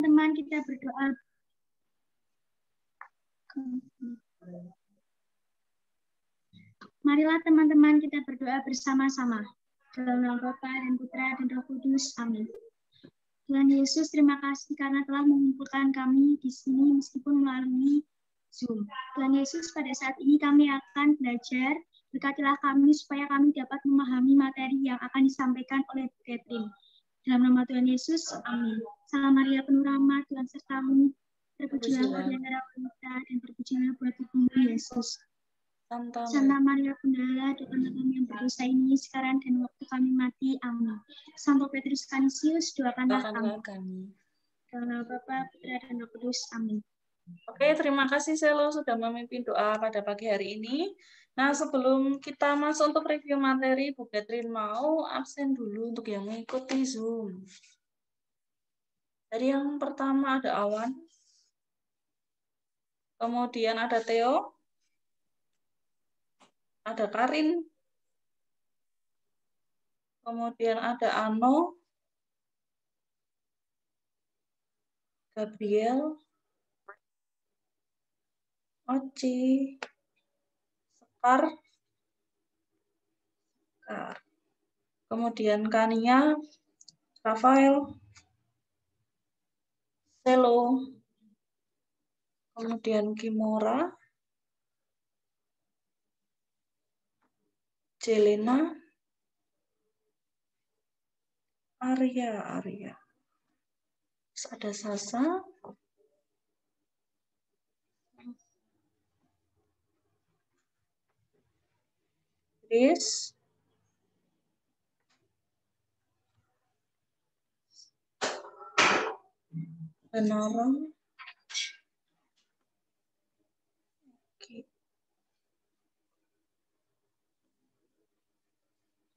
teman kita berdoa. Marilah teman-teman kita berdoa bersama-sama. Dalam nama Bapa dan Putra dan Roh Kudus. Amin. Tuhan Yesus, terima kasih karena telah mengumpulkan kami di sini meskipun melalui Zoom. Tuhan Yesus, pada saat ini kami akan belajar. Berkatilah kami supaya kami dapat memahami materi yang akan disampaikan oleh Bu Catherine. Dalam nama Tuhan Yesus, amin. Salam Maria penuh rahmat, Tuhan sertamu. Terpujilah di antara wanita dan terpujilah buah tubuhmu Yesus. Santa Maria Bunda Allah, doakanlah kami yang berdosa ini sekarang dan waktu kami mati. Amin. Santo Petrus Canisius, doakanlah kami. Dalam nama Bapa, Putra dan Roh Kudus. Amin. Oke, terima kasih Selo sudah memimpin doa pada pagi hari ini. Nah, sebelum kita masuk untuk review materi, Bu Catherine mau absen dulu untuk yang mengikuti Zoom. Dari yang pertama ada Awan, kemudian ada Theo, ada Karin, kemudian ada Ano, Gabriel, Oci, Sekar, kemudian Kania, Rafael, Selo, kemudian Kimora, Jelena, Arya. Terus ada Sasa, Chris, Benara,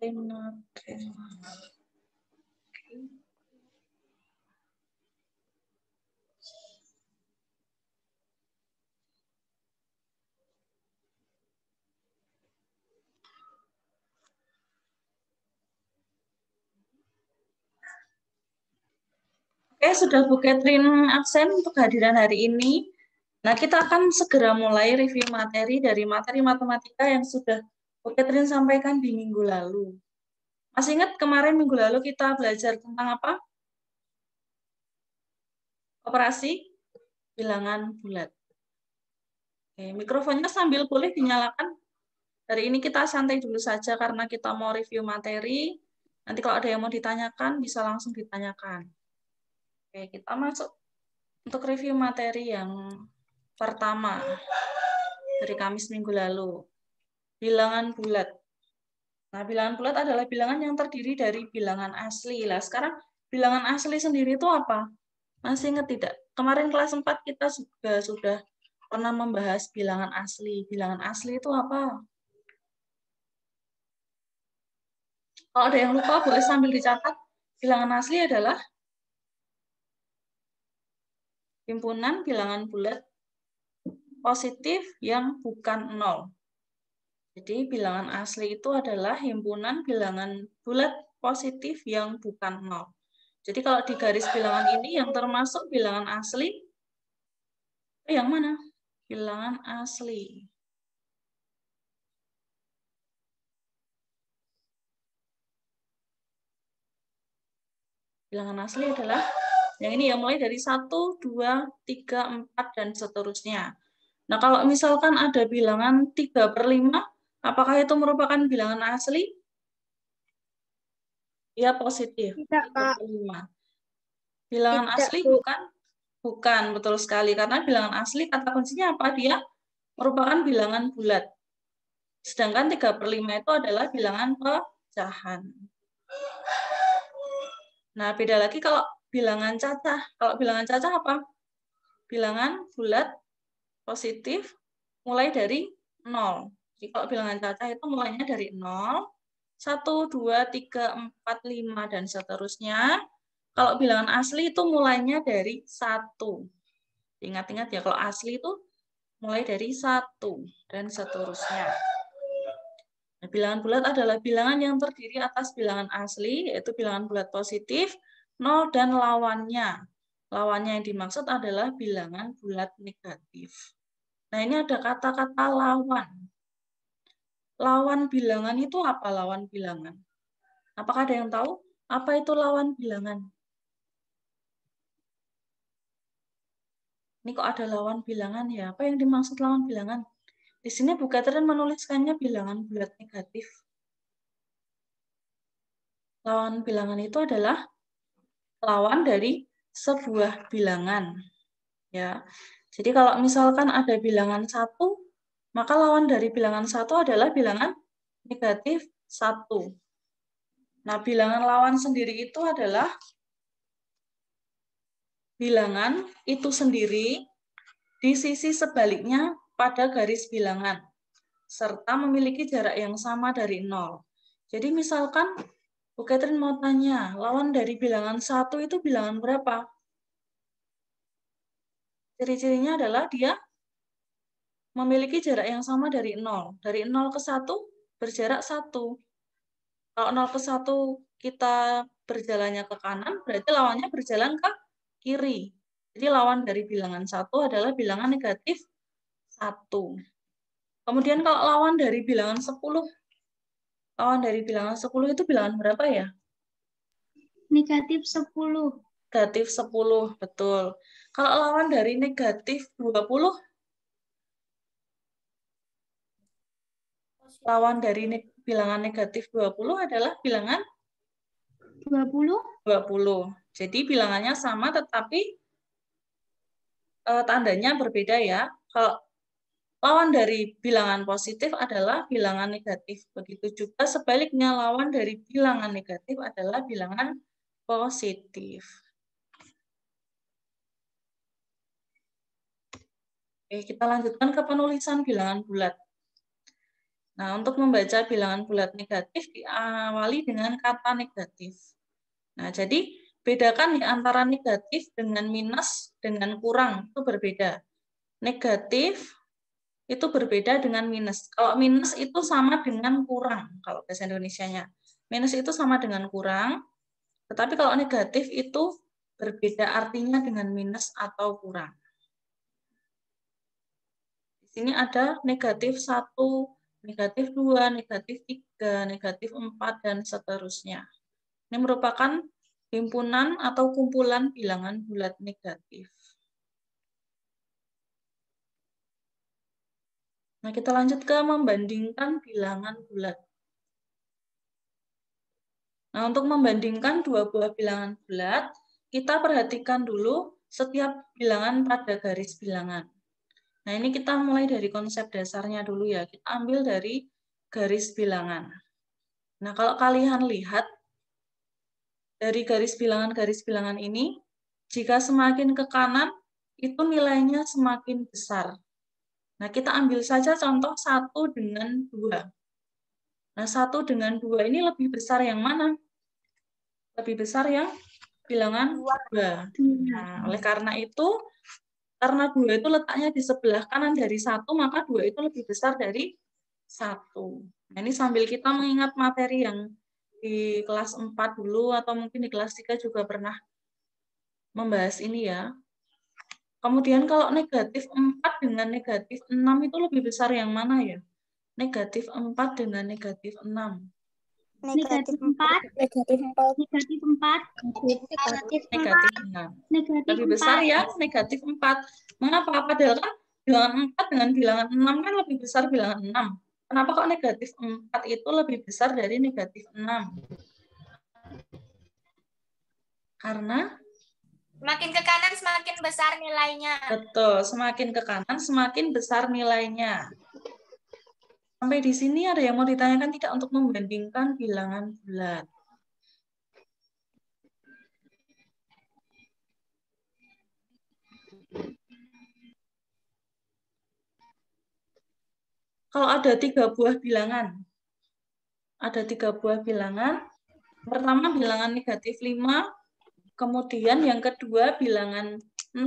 Oke, sudah Bu Catherine absen untuk kehadiran hari ini. Nah, kita akan segera mulai review materi dari materi matematika yang sudah Bu Catherine sampaikan di minggu lalu. Masih ingat kemarin minggu lalu kita belajar tentang apa? Operasi bilangan bulat. Oke, mikrofonnya sambil boleh dinyalakan. Hari ini kita santai dulu saja karena kita mau review materi. Nanti kalau ada yang mau ditanyakan, bisa langsung ditanyakan. Oke, kita masuk untuk review materi yang pertama dari Kamis minggu lalu. Bilangan bulat. Nah, bilangan bulat adalah bilangan yang terdiri dari bilangan asli. Lah, sekarang bilangan asli sendiri itu apa? Masih ingat tidak? Kemarin kelas 4 kita sudah pernah membahas bilangan asli. Bilangan asli itu apa? Kalau ada yang lupa, boleh sambil dicatat. Bilangan asli adalah himpunan bilangan bulat positif yang bukan nol. Jadi bilangan asli itu adalah himpunan bilangan bulat positif yang bukan nol. Jadi kalau di garis bilangan ini yang termasuk bilangan asli, yang mana? Bilangan asli. Bilangan asli adalah yang ini yang mulai dari 1, 2, 3, 4, dan seterusnya. Nah, kalau misalkan ada bilangan 3/5, apakah itu merupakan bilangan asli? Ya, positif. Tidak, Pak. 3/5. Bilangan Tidak, asli Bu. bukan? Bukan, betul sekali. Karena bilangan asli, kata kuncinya apa? Dia merupakan bilangan bulat. Sedangkan 3/5 itu adalah bilangan pecahan. Nah, beda lagi kalau bilangan cacah. Kalau bilangan cacah apa? Bilangan bulat positif mulai dari 0. Jadi kalau bilangan cacah itu mulainya dari 0, 1, 2, 3, 4, 5, dan seterusnya. Kalau bilangan asli itu mulainya dari 1. Ingat-ingat ya, kalau asli itu mulai dari 1, dan seterusnya. Nah, bilangan bulat adalah bilangan yang terdiri atas bilangan asli, yaitu bilangan bulat positif, 0, dan lawannya. Lawannya yang dimaksud adalah bilangan bulat negatif. Nah, ini ada kata-kata lawan. Lawan bilangan itu apa lawan bilangan? Apakah ada yang tahu? Apa itu lawan bilangan? Ini kok ada lawan bilangan ya? Apa yang dimaksud lawan bilangan? Di sini Bu Catherine menuliskannya bilangan bulat negatif. Lawan bilangan itu adalah lawan dari sebuah bilangan. Ya. Jadi kalau misalkan ada bilangan 1, maka lawan dari bilangan 1 adalah bilangan negatif 1. Nah, bilangan lawan sendiri itu adalah bilangan itu sendiri di sisi sebaliknya pada garis bilangan, serta memiliki jarak yang sama dari 0. Jadi misalkan Bu Catherine mau tanya, lawan dari bilangan 1 itu bilangan berapa? Ciri-cirinya adalah dia memiliki jarak yang sama dari 0. Dari 0 ke 1 berjarak 1. Kalau 0 ke 1 kita berjalannya ke kanan, berarti lawannya berjalan ke kiri. Jadi lawan dari bilangan 1 adalah bilangan negatif 1. Kemudian kalau lawan dari bilangan 10, lawan dari bilangan 10 itu bilangan berapa ya? Negatif 10. Negatif 10, betul. Kalau lawan dari negatif 20, lawan dari bilangan negatif 20 adalah bilangan 20. 20. Jadi bilangannya sama tetapi tandanya berbeda ya. Kalau lawan dari bilangan positif adalah bilangan negatif. Begitu juga sebaliknya lawan dari bilangan negatif adalah bilangan positif. Oke, kita lanjutkan ke penulisan bilangan bulat. Nah, untuk membaca bilangan bulat negatif diawali dengan kata negatif. Nah, jadi bedakan ya antara negatif dengan minus dengan kurang, itu berbeda. Negatif itu berbeda dengan minus. Kalau minus itu sama dengan kurang, kalau bahasa Indonesianya. Minus itu sama dengan kurang, tetapi kalau negatif itu berbeda artinya dengan minus atau kurang. Di sini ada negatif 1, negatif 2, negatif 3, negatif 4, dan seterusnya. Ini merupakan himpunan atau kumpulan bilangan bulat negatif. Nah, kita lanjut ke membandingkan bilangan bulat. Nah, untuk membandingkan dua buah bilangan bulat, kita perhatikan dulu setiap bilangan pada garis bilangan. Nah, ini kita mulai dari konsep dasarnya dulu ya. Kita ambil dari garis bilangan. Nah, kalau kalian lihat, dari garis bilangan ini, jika semakin ke kanan, itu nilainya semakin besar. Nah, kita ambil saja contoh 1 dengan 2. Nah, 1 dengan 2 ini lebih besar yang mana? Lebih besar yang bilangan 2. Nah, oleh karena itu, karena 2 itu letaknya di sebelah kanan dari 1, maka 2 itu lebih besar dari 1. Nah, ini sambil kita mengingat materi yang di kelas 4 dulu, atau mungkin di kelas 3 juga pernah membahas ini ya. Kemudian kalau negatif 4 dengan negatif 6 itu lebih besar yang mana ya? Negatif 4 dengan negatif 6. Negatif 4. Negatif 4. Negatif 4. Negatif 6. Lebih besar ya negatif 4. Mengapa? Padahal kan bilangan 4 dengan bilangan 6 kan lebih besar bilangan 6. Kenapa kok negatif 4 itu lebih besar dari negatif 6? Karena semakin ke kanan semakin besar nilainya. betul, semakin ke kanan semakin besar nilainya. Sampai di sini ada yang mau ditanyakan tidak untuk membandingkan bilangan bulat? Kalau ada 3 buah bilangan, pertama bilangan negatif 5, kemudian yang kedua bilangan 0,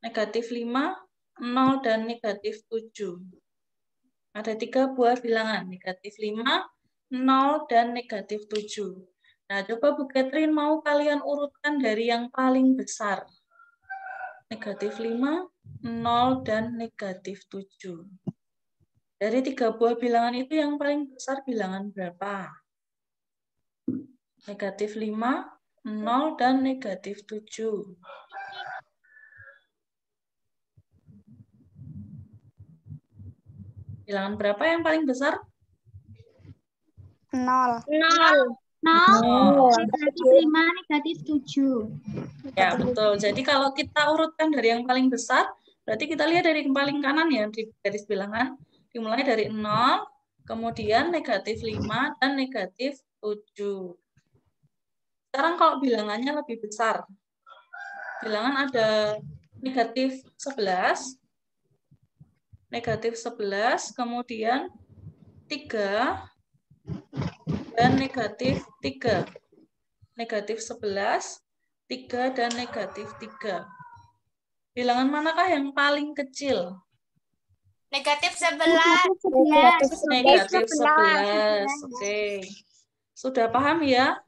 negatif 5, 0, dan negatif 7. Ada 3 buah bilangan, negatif 5, 0, dan negatif 7. Nah, coba Bu Catherine mau kalian urutkan dari yang paling besar. Negatif 5, 0, dan negatif 7. Dari 3 buah bilangan itu yang paling besar bilangan berapa? Negatif 5, 0, dan negatif 7. Bilangan berapa yang paling besar? 0. 0, negatif 5, negatif 7. Ya, betul. Jadi kalau kita urutkan dari yang paling besar, berarti kita lihat dari yang paling kanan ya, di garis bilangan. Dimulai dari 0, kemudian negatif 5, dan negatif 7. Sekarang kalau bilangannya lebih besar. Bilangan ada negatif 11, kemudian 3, dan negatif 3. Negatif 11, 3, dan negatif 3. Bilangan manakah yang paling kecil? Negatif 11. Negatif 11. Oke. Sudah paham ya?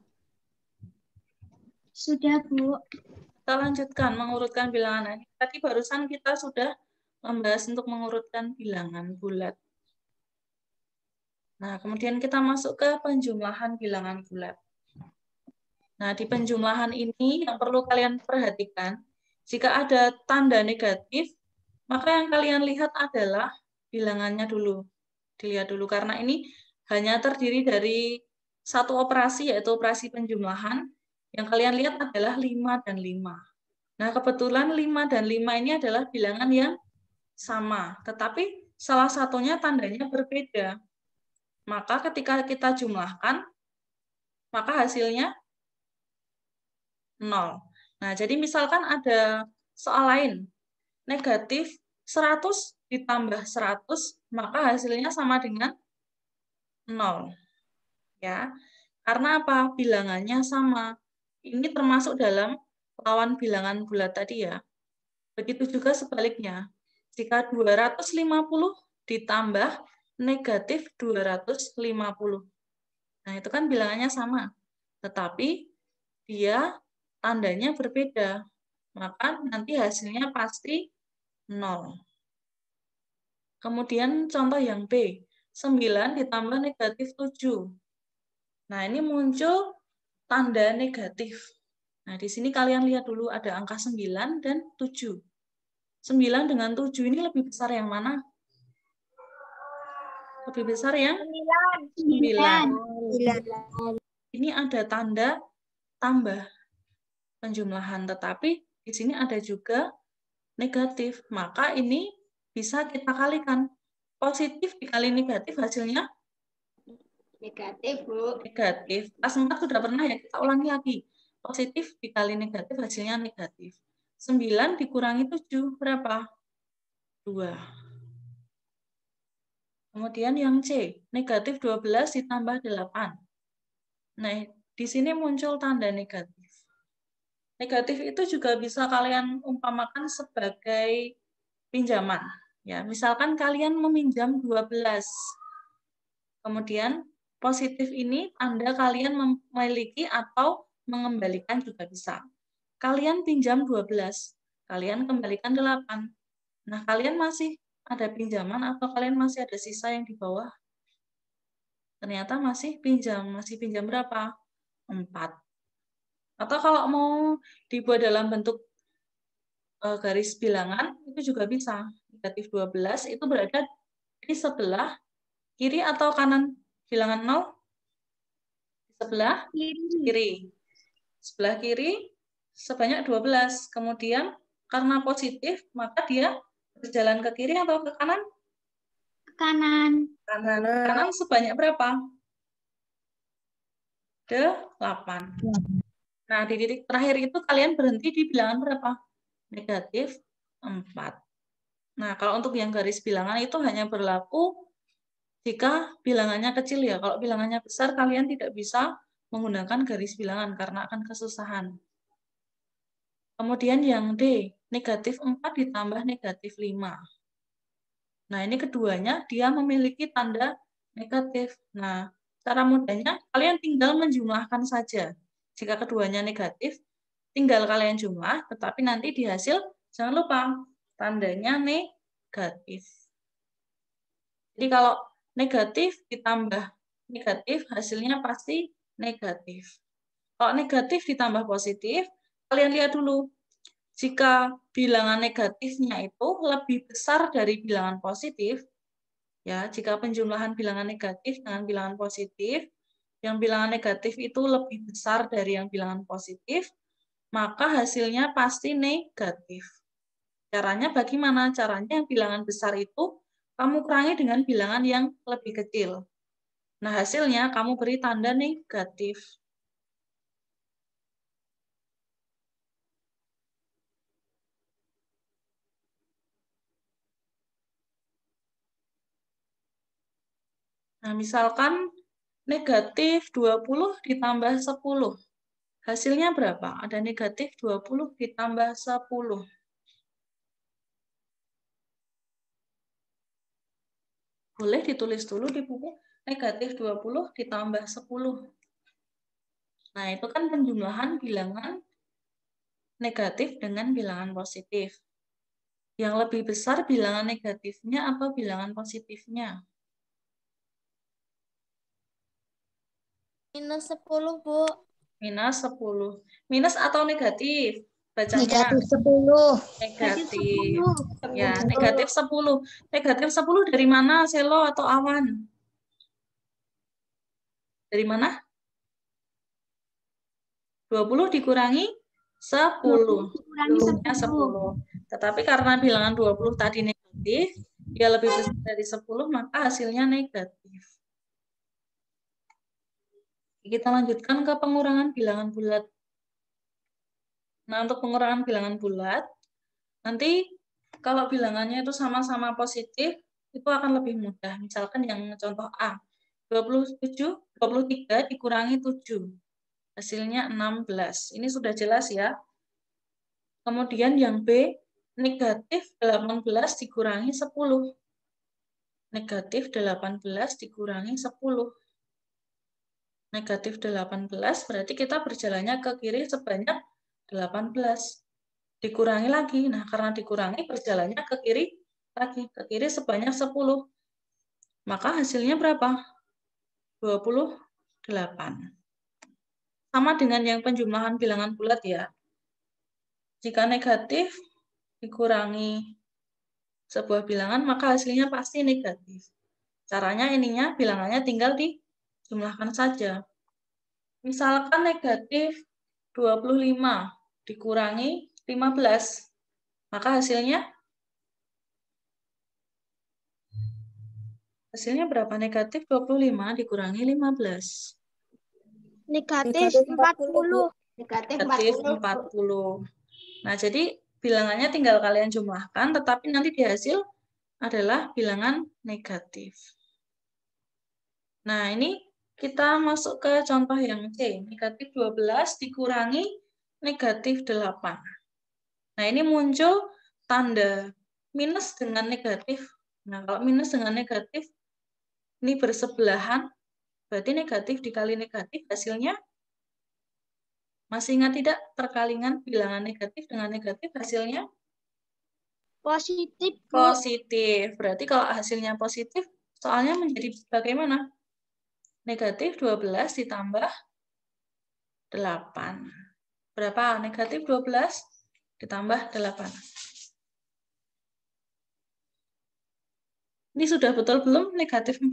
Sudah, Bu. Kita lanjutkan mengurutkan bilangan. Tadi barusan kita sudah membahas untuk mengurutkan bilangan bulat. Nah, kemudian kita masuk ke penjumlahan bilangan bulat. Nah, di penjumlahan ini yang perlu kalian perhatikan, jika ada tanda negatif, maka yang kalian lihat adalah bilangannya dulu. Dilihat dulu, karena ini hanya terdiri dari satu operasi, yaitu operasi penjumlahan. Yang kalian lihat adalah 5 dan 5. Nah, kebetulan 5 dan 5 ini adalah bilangan yang sama, tetapi salah satunya tandanya berbeda. Maka ketika kita jumlahkan, maka hasilnya 0. Nah, jadi misalkan ada soal lain, negatif 100 ditambah 100, maka hasilnya sama dengan 0. Ya, karena apa? Bilangannya sama. Ini termasuk dalam lawan bilangan bulat tadi ya. Begitu juga sebaliknya. Jika 250 ditambah negatif 250. Nah, itu kan bilangannya sama. Tetapi dia tandanya berbeda. Maka nanti hasilnya pasti 0. Kemudian contoh yang B. 9 ditambah negatif 7. Nah, ini muncul tanda negatif. Nah, di sini kalian lihat dulu ada angka 9 dan 7. 9 dengan 7 ini lebih besar yang mana? Lebih besar yang 9. Ini ada tanda tambah penjumlahan, tetapi di sini ada juga negatif. Maka ini bisa kita kalikan. Positif dikali negatif hasilnya Negatif, Bu. negatif. Kelas 4 sudah pernah ya, kita ulangi lagi. Positif dikali negatif hasilnya negatif. 9 dikurangi 7 berapa? 2. Kemudian yang C, negatif 12 ditambah 8. Nah, di sini muncul tanda negatif. Negatif itu juga bisa kalian umpamakan sebagai pinjaman. Ya, misalkan kalian meminjam 12. Kemudian positif ini tanda kalian memiliki atau mengembalikan juga bisa. Kalian pinjam 12, kalian kembalikan 8. Nah, kalian masih ada pinjaman atau kalian masih ada sisa yang di bawah? Ternyata masih pinjam berapa? 4. Atau kalau mau dibuat dalam bentuk garis bilangan, itu juga bisa. Negatif 12 itu berada di sebelah kiri atau kanan bilangan 0? Di sebelah kiri. Sebelah kiri sebanyak 12. Kemudian karena positif, maka dia berjalan ke kiri atau ke kanan? Ke kanan. Kanan sebanyak berapa? 8. Nah, di titik terakhir itu kalian berhenti di bilangan berapa? Negatif 4. Nah, kalau untuk yang garis bilangan itu hanya berlaku jika bilangannya kecil ya. Kalau bilangannya besar, kalian tidak bisa menggunakan garis bilangan karena akan kesusahan. Kemudian yang D, negatif 4 ditambah negatif 5. Nah, ini keduanya dia memiliki tanda negatif. Nah, Cara mudahnya, kalian tinggal menjumlahkan saja. Jika keduanya negatif, tinggal kalian jumlah, tetapi nanti di hasil, jangan lupa, tandanya negatif. Jadi kalau negatif ditambah negatif, hasilnya pasti negatif. Kalau negatif ditambah positif, kalian lihat dulu. Jika bilangan negatifnya itu lebih besar dari bilangan positif, ya, jika penjumlahan bilangan negatif dengan bilangan positif, yang bilangan negatif itu lebih besar dari yang bilangan positif, maka hasilnya pasti negatif. Caranya bagaimana? Caranya yang bilangan besar itu kamu kurangi dengan bilangan yang lebih kecil. Nah, hasilnya kamu beri tanda negatif. Nah, misalkan negatif 20 ditambah 10. Hasilnya berapa? Ada negatif 20 ditambah 10. Boleh ditulis dulu di buku, negatif 20 ditambah 10. Nah, itu kan penjumlahan bilangan negatif dengan bilangan positif. Yang lebih besar bilangan negatifnya apa bilangan positifnya? Minus 10, Bu. Minus 10. Minus atau negatif? Bacanya Negatif 10. negatif. Ya, negatif 10. Negatif 10 dari mana, Selo atau Awan? Dari mana? 20 dikurangi 10. Dikurangi 10. Tetapi karena bilangan 20 tadi negatif, dia lebih besar dari 10, maka hasilnya negatif. Kita lanjutkan ke pengurangan bilangan bulat. Nah, untuk pengurangan bilangan bulat, nanti kalau bilangannya itu sama-sama positif, itu akan lebih mudah. Misalkan yang contoh A, 23 dikurangi 7. Hasilnya 16. Ini sudah jelas ya. Kemudian yang B, negatif 18 dikurangi 10. Negatif 18 dikurangi 10. Negatif 18 berarti kita berjalannya ke kiri sebanyak 18. Dikurangi lagi. Nah, karena dikurangi berjalannya ke kiri lagi. Ke kiri sebanyak 10. Maka hasilnya berapa? 28. Sama dengan yang penjumlahan bilangan bulat ya. Jika negatif dikurangi sebuah bilangan, maka hasilnya pasti negatif. Caranya ininya, bilangannya tinggal dijumlahkan saja. Misalkan negatif 25 dikurangi 15, maka hasilnya berapa? Negatif 25 dikurangi 15. Negatif 40. Negatif 40. Nah, jadi bilangannya tinggal kalian jumlahkan, tetapi nanti di hasil adalah bilangan negatif. Nah, ini kita masuk ke contoh yang C. Negatif 12 dikurangi negatif 8. Nah, ini muncul tanda minus dengan negatif. Nah, kalau minus dengan negatif, ini bersebelahan, berarti negatif dikali negatif, hasilnya masih ingat tidak? Perkalingan bilangan negatif dengan negatif, hasilnya? Positif, Bu. Positif. Berarti kalau hasilnya positif, soalnya menjadi bagaimana? Negatif 12 ditambah 8. Berapa? Negatif 12 ditambah 8. Ini sudah betul belum negatif 4?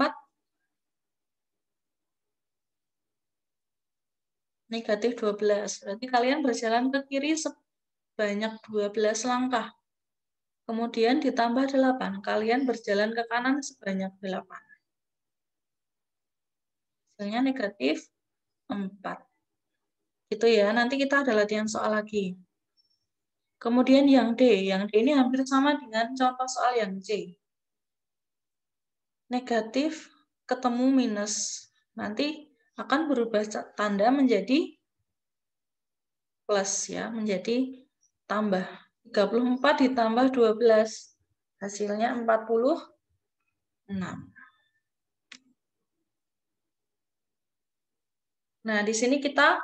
Negatif 12. Berarti kalian berjalan ke kiri sebanyak 12 langkah. Kemudian ditambah 8. Kalian berjalan ke kanan sebanyak 8. Hasilnya negatif 4. Gitu ya, nanti kita ada latihan soal lagi. Kemudian yang D. Yang D ini hampir sama dengan contoh soal yang C. Negatif ketemu minus. Nanti akan berubah tanda menjadi plus ya, menjadi tambah. 34 ditambah 12. Hasilnya 46. Nah, di sini kita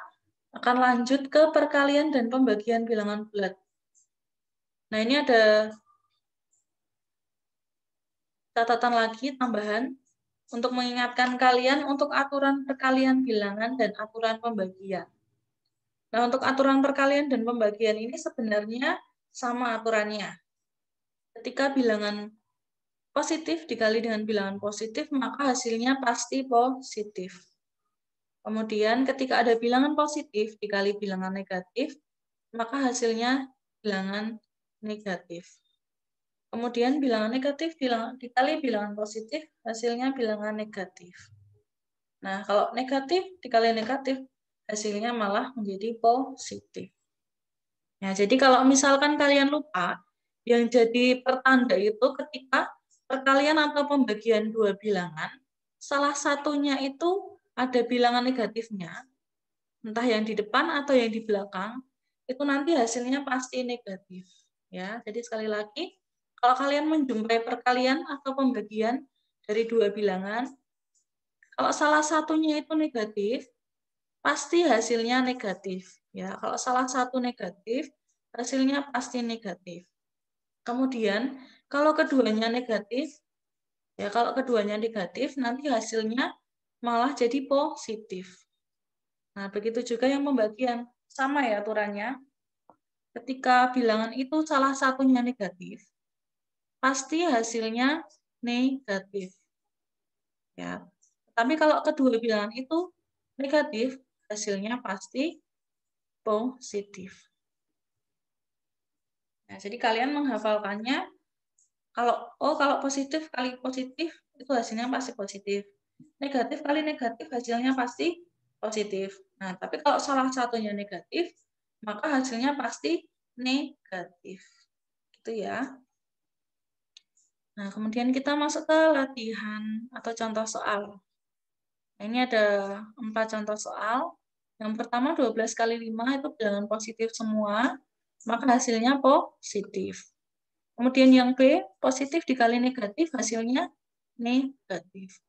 akan lanjut ke perkalian dan pembagian bilangan bulat. Nah, ini ada catatan lagi tambahan untuk mengingatkan kalian untuk aturan perkalian bilangan dan aturan pembagian. Nah, untuk aturan perkalian dan pembagian ini sebenarnya sama aturannya. Ketika bilangan positif dikali dengan bilangan positif, maka hasilnya pasti positif. Kemudian ketika ada bilangan positif dikali bilangan negatif, maka hasilnya bilangan negatif. Kemudian bilangan negatif dikali bilangan positif, hasilnya bilangan negatif. Nah, kalau negatif dikali negatif, hasilnya malah menjadi positif. Nah, jadi kalau misalkan kalian lupa, yang jadi pertanda itu ketika perkalian atau pembagian dua bilangan, salah satunya itu ada bilangan negatifnya, entah yang di depan atau yang di belakang, itu nanti hasilnya pasti negatif. Ya, jadi sekali lagi, kalau kalian menjumpai perkalian atau pembagian dari dua bilangan, kalau salah satunya itu negatif, pasti hasilnya negatif. Ya, kalau salah satu negatif, hasilnya pasti negatif. Kemudian, kalau keduanya negatif, nanti hasilnya malah jadi positif. Nah, begitu juga yang pembagian. Sama ya aturannya. Ketika bilangan itu salah satunya negatif, pasti hasilnya negatif. Ya. Tapi kalau kedua bilangan itu negatif, hasilnya pasti positif. Nah, jadi kalian menghafalkannya, kalau positif kali positif, itu hasilnya pasti positif. Negatif kali negatif, hasilnya pasti positif. Nah, tapi kalau salah satunya negatif, maka hasilnya pasti negatif. Gitu ya. Nah, kemudian kita masuk ke latihan atau contoh soal. Nah, ini ada 4 contoh soal. Yang pertama 12 kali 5 itu bilangan positif semua, maka hasilnya positif. Kemudian yang B, positif dikali negatif, hasilnya negatif.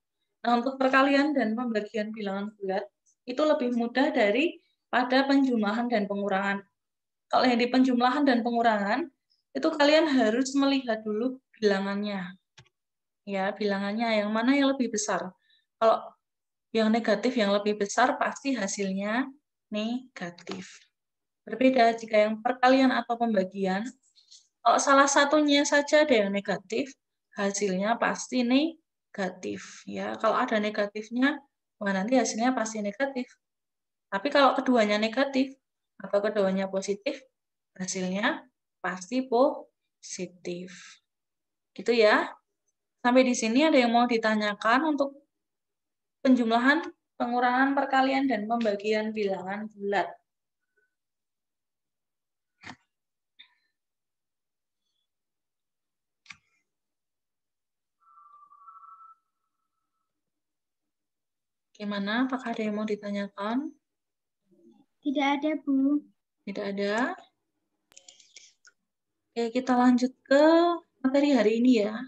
Nah, untuk perkalian dan pembagian bilangan bulat, itu lebih mudah daripada penjumlahan dan pengurangan. Kalau yang di penjumlahan dan pengurangan, itu kalian harus melihat dulu bilangannya. Ya, bilangannya yang mana yang lebih besar. Kalau yang negatif yang lebih besar, pasti hasilnya negatif. Berbeda jika yang perkalian atau pembagian, kalau salah satunya saja ada yang negatif, hasilnya pasti negatif. Ya, kalau ada negatifnya, wah nanti hasilnya pasti negatif. Tapi kalau keduanya negatif atau keduanya positif, hasilnya pasti positif. Gitu ya. Sampai di sini ada yang mau ditanyakan untuk penjumlahan, pengurangan, perkalian, dan pembagian bilangan bulat. Gimana? Apakah ada yang mau ditanyakan? Tidak ada, Bu. Tidak ada. Oke, kita lanjut ke materi hari ini ya.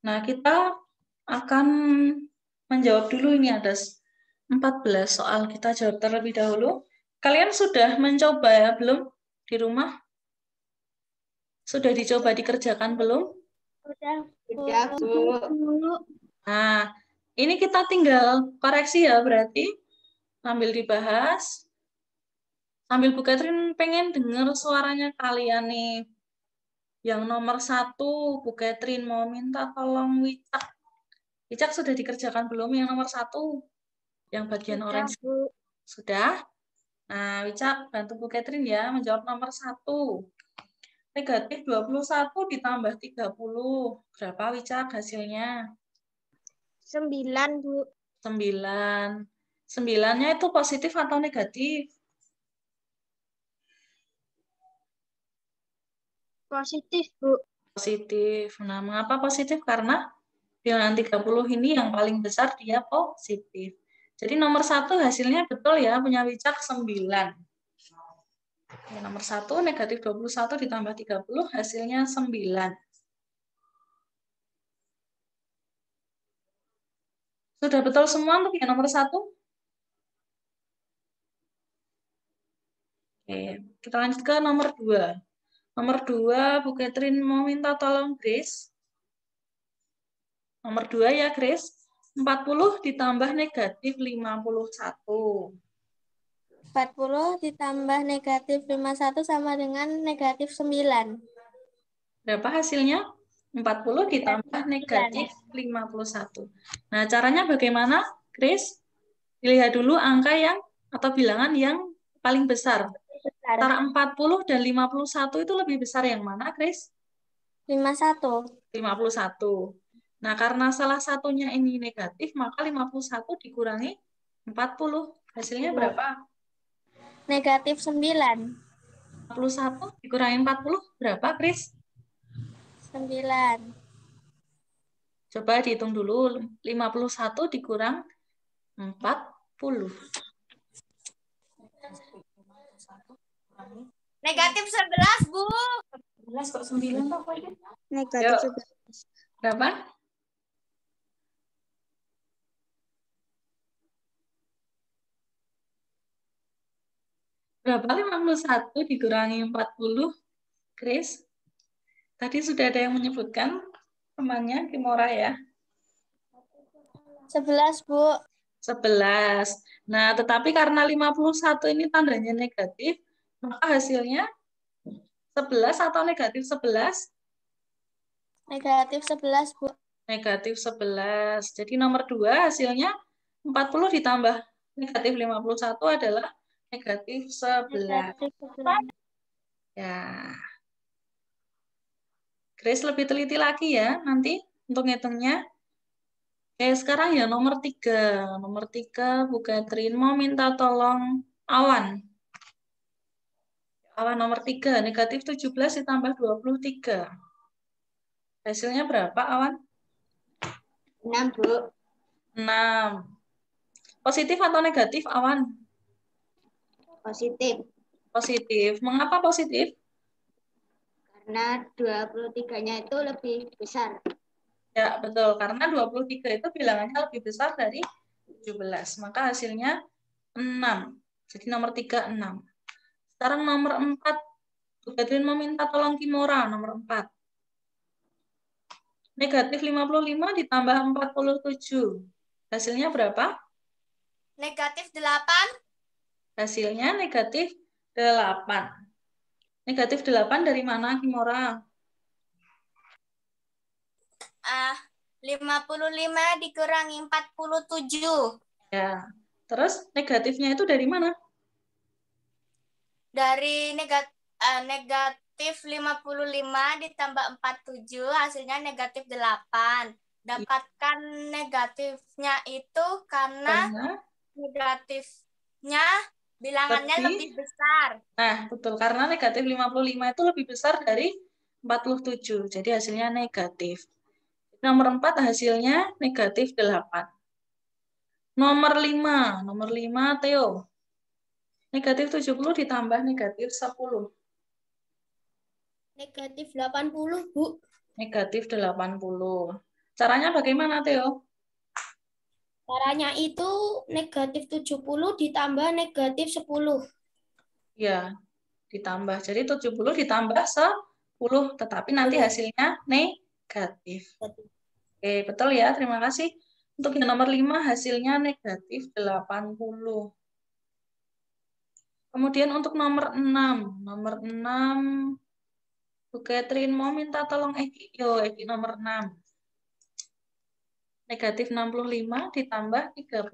Nah, kita akan menjawab dulu, ini ada 14 soal, kita jawab terlebih dahulu. Kalian sudah mencoba ya, belum? Di rumah? Sudah dicoba dikerjakan belum? Sudah, Bu. Nah, ini kita tinggal koreksi ya, berarti. Sambil dibahas. Sambil Bu Catherine pengen dengar suaranya kalian nih. Yang nomor 1, Bu Catherine mau minta tolong Wicak. Wicak sudah dikerjakan belum yang nomor 1? Yang bagian Sudah, orange. Bu. Sudah? Nah, Wicak bantu Bu Catherine ya menjawab nomor 1. Negatif 21 ditambah 30. Berapa Wicak hasilnya? 9, Bu. 9. 9-nya itu positif atau negatif? Positif, Bu. Positif. Nah, mengapa positif? Karena bilangan 30 ini yang paling besar dia positif. Jadi nomor 1 hasilnya betul ya, punya Wicak 9. Ya, nomor 1 negatif 21 ditambah 30 hasilnya 9. Sudah betul semua untuk yang nomor 1? Oke, kita lanjut ke nomor 2. Nomor 2, Bu Catherine mau minta tolong Grace. Nomor 2 ya Grace. 40 ditambah negatif 51. 40 ditambah negatif 51 sama dengan negatif 9. Berapa hasilnya? 40 ditambah negatif 51. Nah, caranya bagaimana, Grace? Lihat dulu angka yang atau bilangan yang paling besar. Antara 40 dan 51 itu lebih besar yang mana, Grace? 51. 51. Nah, karena salah satunya ini negatif, maka 51 dikurangi 40. Hasilnya berapa? Negatif 9. 51 dikurangi 40 berapa, Grace? 9. Coba dihitung dulu. 51 dikurang 40. Negatif 11, Bu. 11 kok 9 Pak? Negatif Yuk. Berapa? Berapa 51 dikurangi 40, Grace? Tadi sudah ada yang menyebutkan temannya, Kimora ya. 11, Bu. 11. Nah, tetapi karena 51 ini tandanya negatif, maka hasilnya 11 atau negatif 11? Negatif 11, Bu. Negatif 11. Jadi nomor 2 hasilnya 40 ditambah negatif 51 adalah negatif 11. Negatif 11. Ya. Grace lebih teliti lagi ya nanti untuk ngitungnya. Oke, sekarang ya nomor 3. Nomor 3, Bu Catherine mau minta tolong Awan. Awan nomor 3, negatif 17 ditambah 23. Hasilnya berapa, Awan? 6, Bu. 6. Positif atau negatif, Awan? Positif. Positif. Mengapa positif? Karena 23-nya itu lebih besar. Ya, betul. Karena 23 itu bilangannya lebih besar dari 17. Maka hasilnya 6. Jadi nomor 3, 6. Sekarang nomor 4. Bu Catherine meminta tolong Kimora, nomor 4. Negatif 55 ditambah 47. Hasilnya berapa? Negatif 8. Hasilnya negatif 8. Negatif 8 dari mana, Kimora? 55 dikurangi 47. Ya. Terus negatifnya itu dari mana? Dari negatif 55 ditambah 47 hasilnya negatif 8. Dapatkan negatifnya itu karena negatifnya bilangannya lebih besar. Nah, betul. Karena negatif 55 itu lebih besar dari 47. Jadi hasilnya negatif. Nomor 4 hasilnya negatif 8. Nomor 5. Nomor 5, Theo. Negatif 70 ditambah negatif 10. Negatif 80, Bu. Negatif 80. Caranya bagaimana, Theo? Caranya itu negatif 70 ditambah negatif 10. Ya, ditambah. Jadi 70 ditambah 10. Tetapi nanti hasilnya negatif. Oke, betul ya. Terima kasih. Untuk yang nomor 5 hasilnya negatif 80. Kemudian untuk nomor 6. Nomor 6, Bu Catherine mau minta tolong Eki. Yo, Eki nomor 6. Negatif 65 ditambah 36.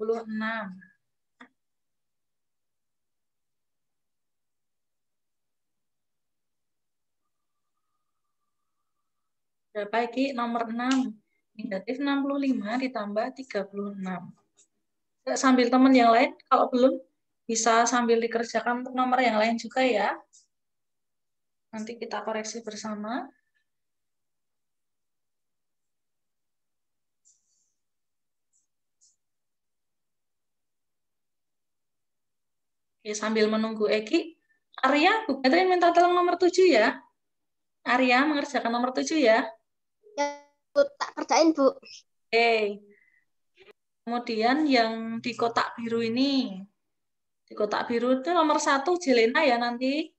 Berapa Eki? Nomor 6. Negatif 65 ditambah 36. Sambil teman yang lain, kalau belum, bisa sambil dikerjakan untuk nomor yang lain juga ya. Nanti kita koreksi bersama. Oke, sambil menunggu Egi, Arya, Bu Catherine minta tolong nomor 7 ya. Arya mengerjakan nomor 7 ya. Ya, Bu, tak kerjain, Bu. Oke. Kemudian yang di kotak biru ini. Di kotak biru itu nomor 1 Jelena ya nanti.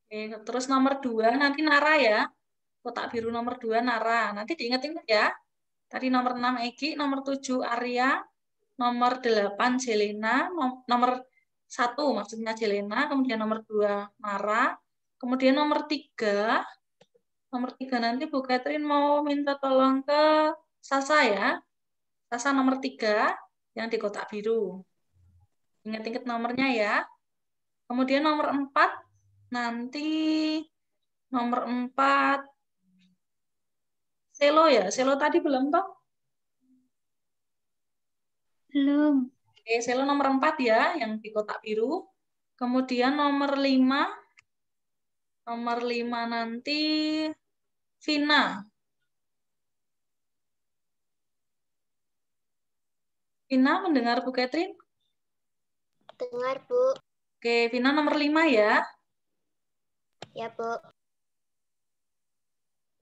Oke, terus nomor 2 nanti Nara ya. Kotak biru nomor 2 Nara. Nanti diingat-ingat ya. Tadi nomor 6 Egi, nomor 7 Arya, nomor 8 Jelena, nomor 1 maksudnya Jelena, kemudian nomor 2 Nara, kemudian nomor 3 nanti Bu Catherine mau minta tolong ke Sasa ya. Sasa nomor 3 yang di kotak biru. Ingat-ingat nomornya ya. Kemudian nomor 4 nanti nomor 4 Selo ya. Selo tadi belum toh? Belum. Oke, selo nomor 4 ya, yang di kotak biru. Kemudian nomor 5 nanti Vina. Vina mendengar Bu Catherine? Dengar, Bu. Oke, Vina nomor 5 ya. Ya, Bu.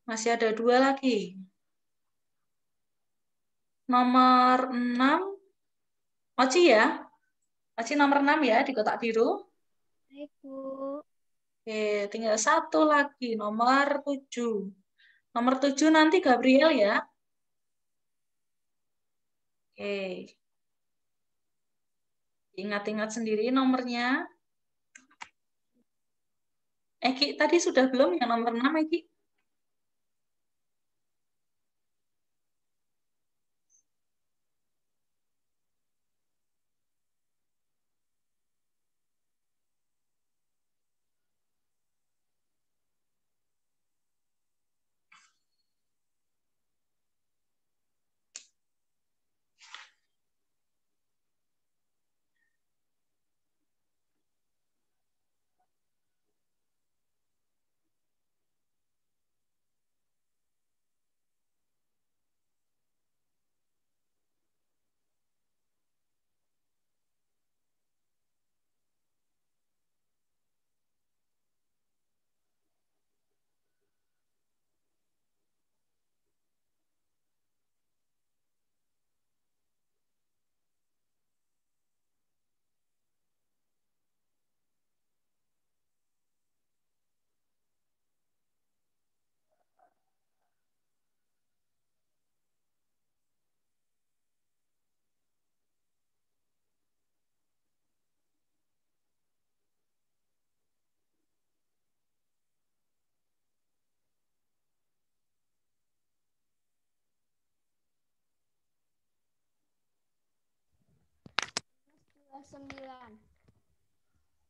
Masih ada 2 lagi. Nomor 6, Oci ya. Oci nomor 6 ya, di kotak biru. Baik, Bu. Oke, tinggal 1 lagi, nomor 7. Nomor 7 nanti Gabriel ya. Oke. Ingat-ingat sendiri nomornya. Eki, tadi sudah belum yang nomor 6, Eki?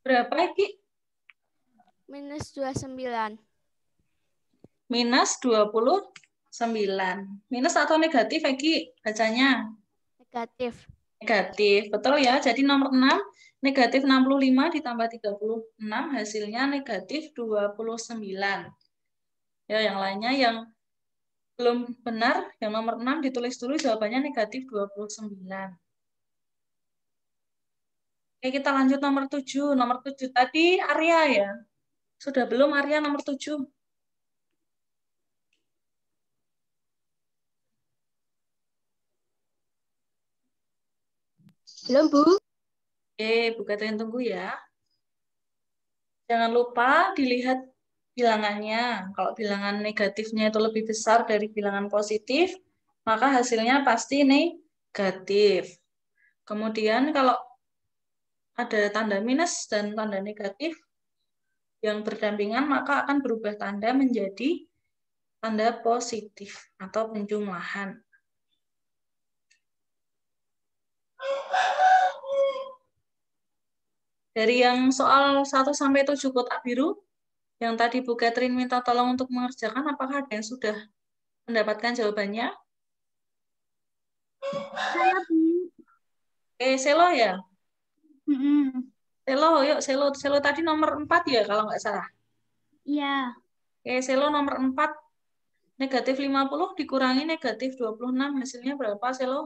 Berapa, Eki? Minus 29. Minus 29. Minus atau negatif, Eki? Bacanya? Negatif. Negatif, betul ya. Jadi nomor 6, negatif 65 ditambah 36, hasilnya negatif 29. Ya, yang lainnya yang belum benar, yang nomor 6 ditulis dulu jawabannya negatif 29. Oke, kita lanjut nomor 7. Nomor 7 tadi Arya ya. Sudah belum Arya nomor 7? Belum, Bu. Bu Catherine tunggu ya. Jangan lupa dilihat bilangannya. Kalau bilangan negatifnya itu lebih besar dari bilangan positif, maka hasilnya pasti negatif. Kemudian kalau ada tanda minus dan tanda negatif yang berdampingan, maka akan berubah tanda menjadi tanda positif atau penjumlahan. Dari yang soal 1-7 kotak biru, yang tadi Bu Catherine minta tolong untuk mengerjakan, apakah ada yang sudah mendapatkan jawabannya? Saya, Bu. Selo ya? Mm-mm. Selo, yuk Selo tadi nomor 4 ya kalau nggak salah. Iya. Selo nomor 4, negatif 50 dikurangi negatif 26, hasilnya berapa Selo?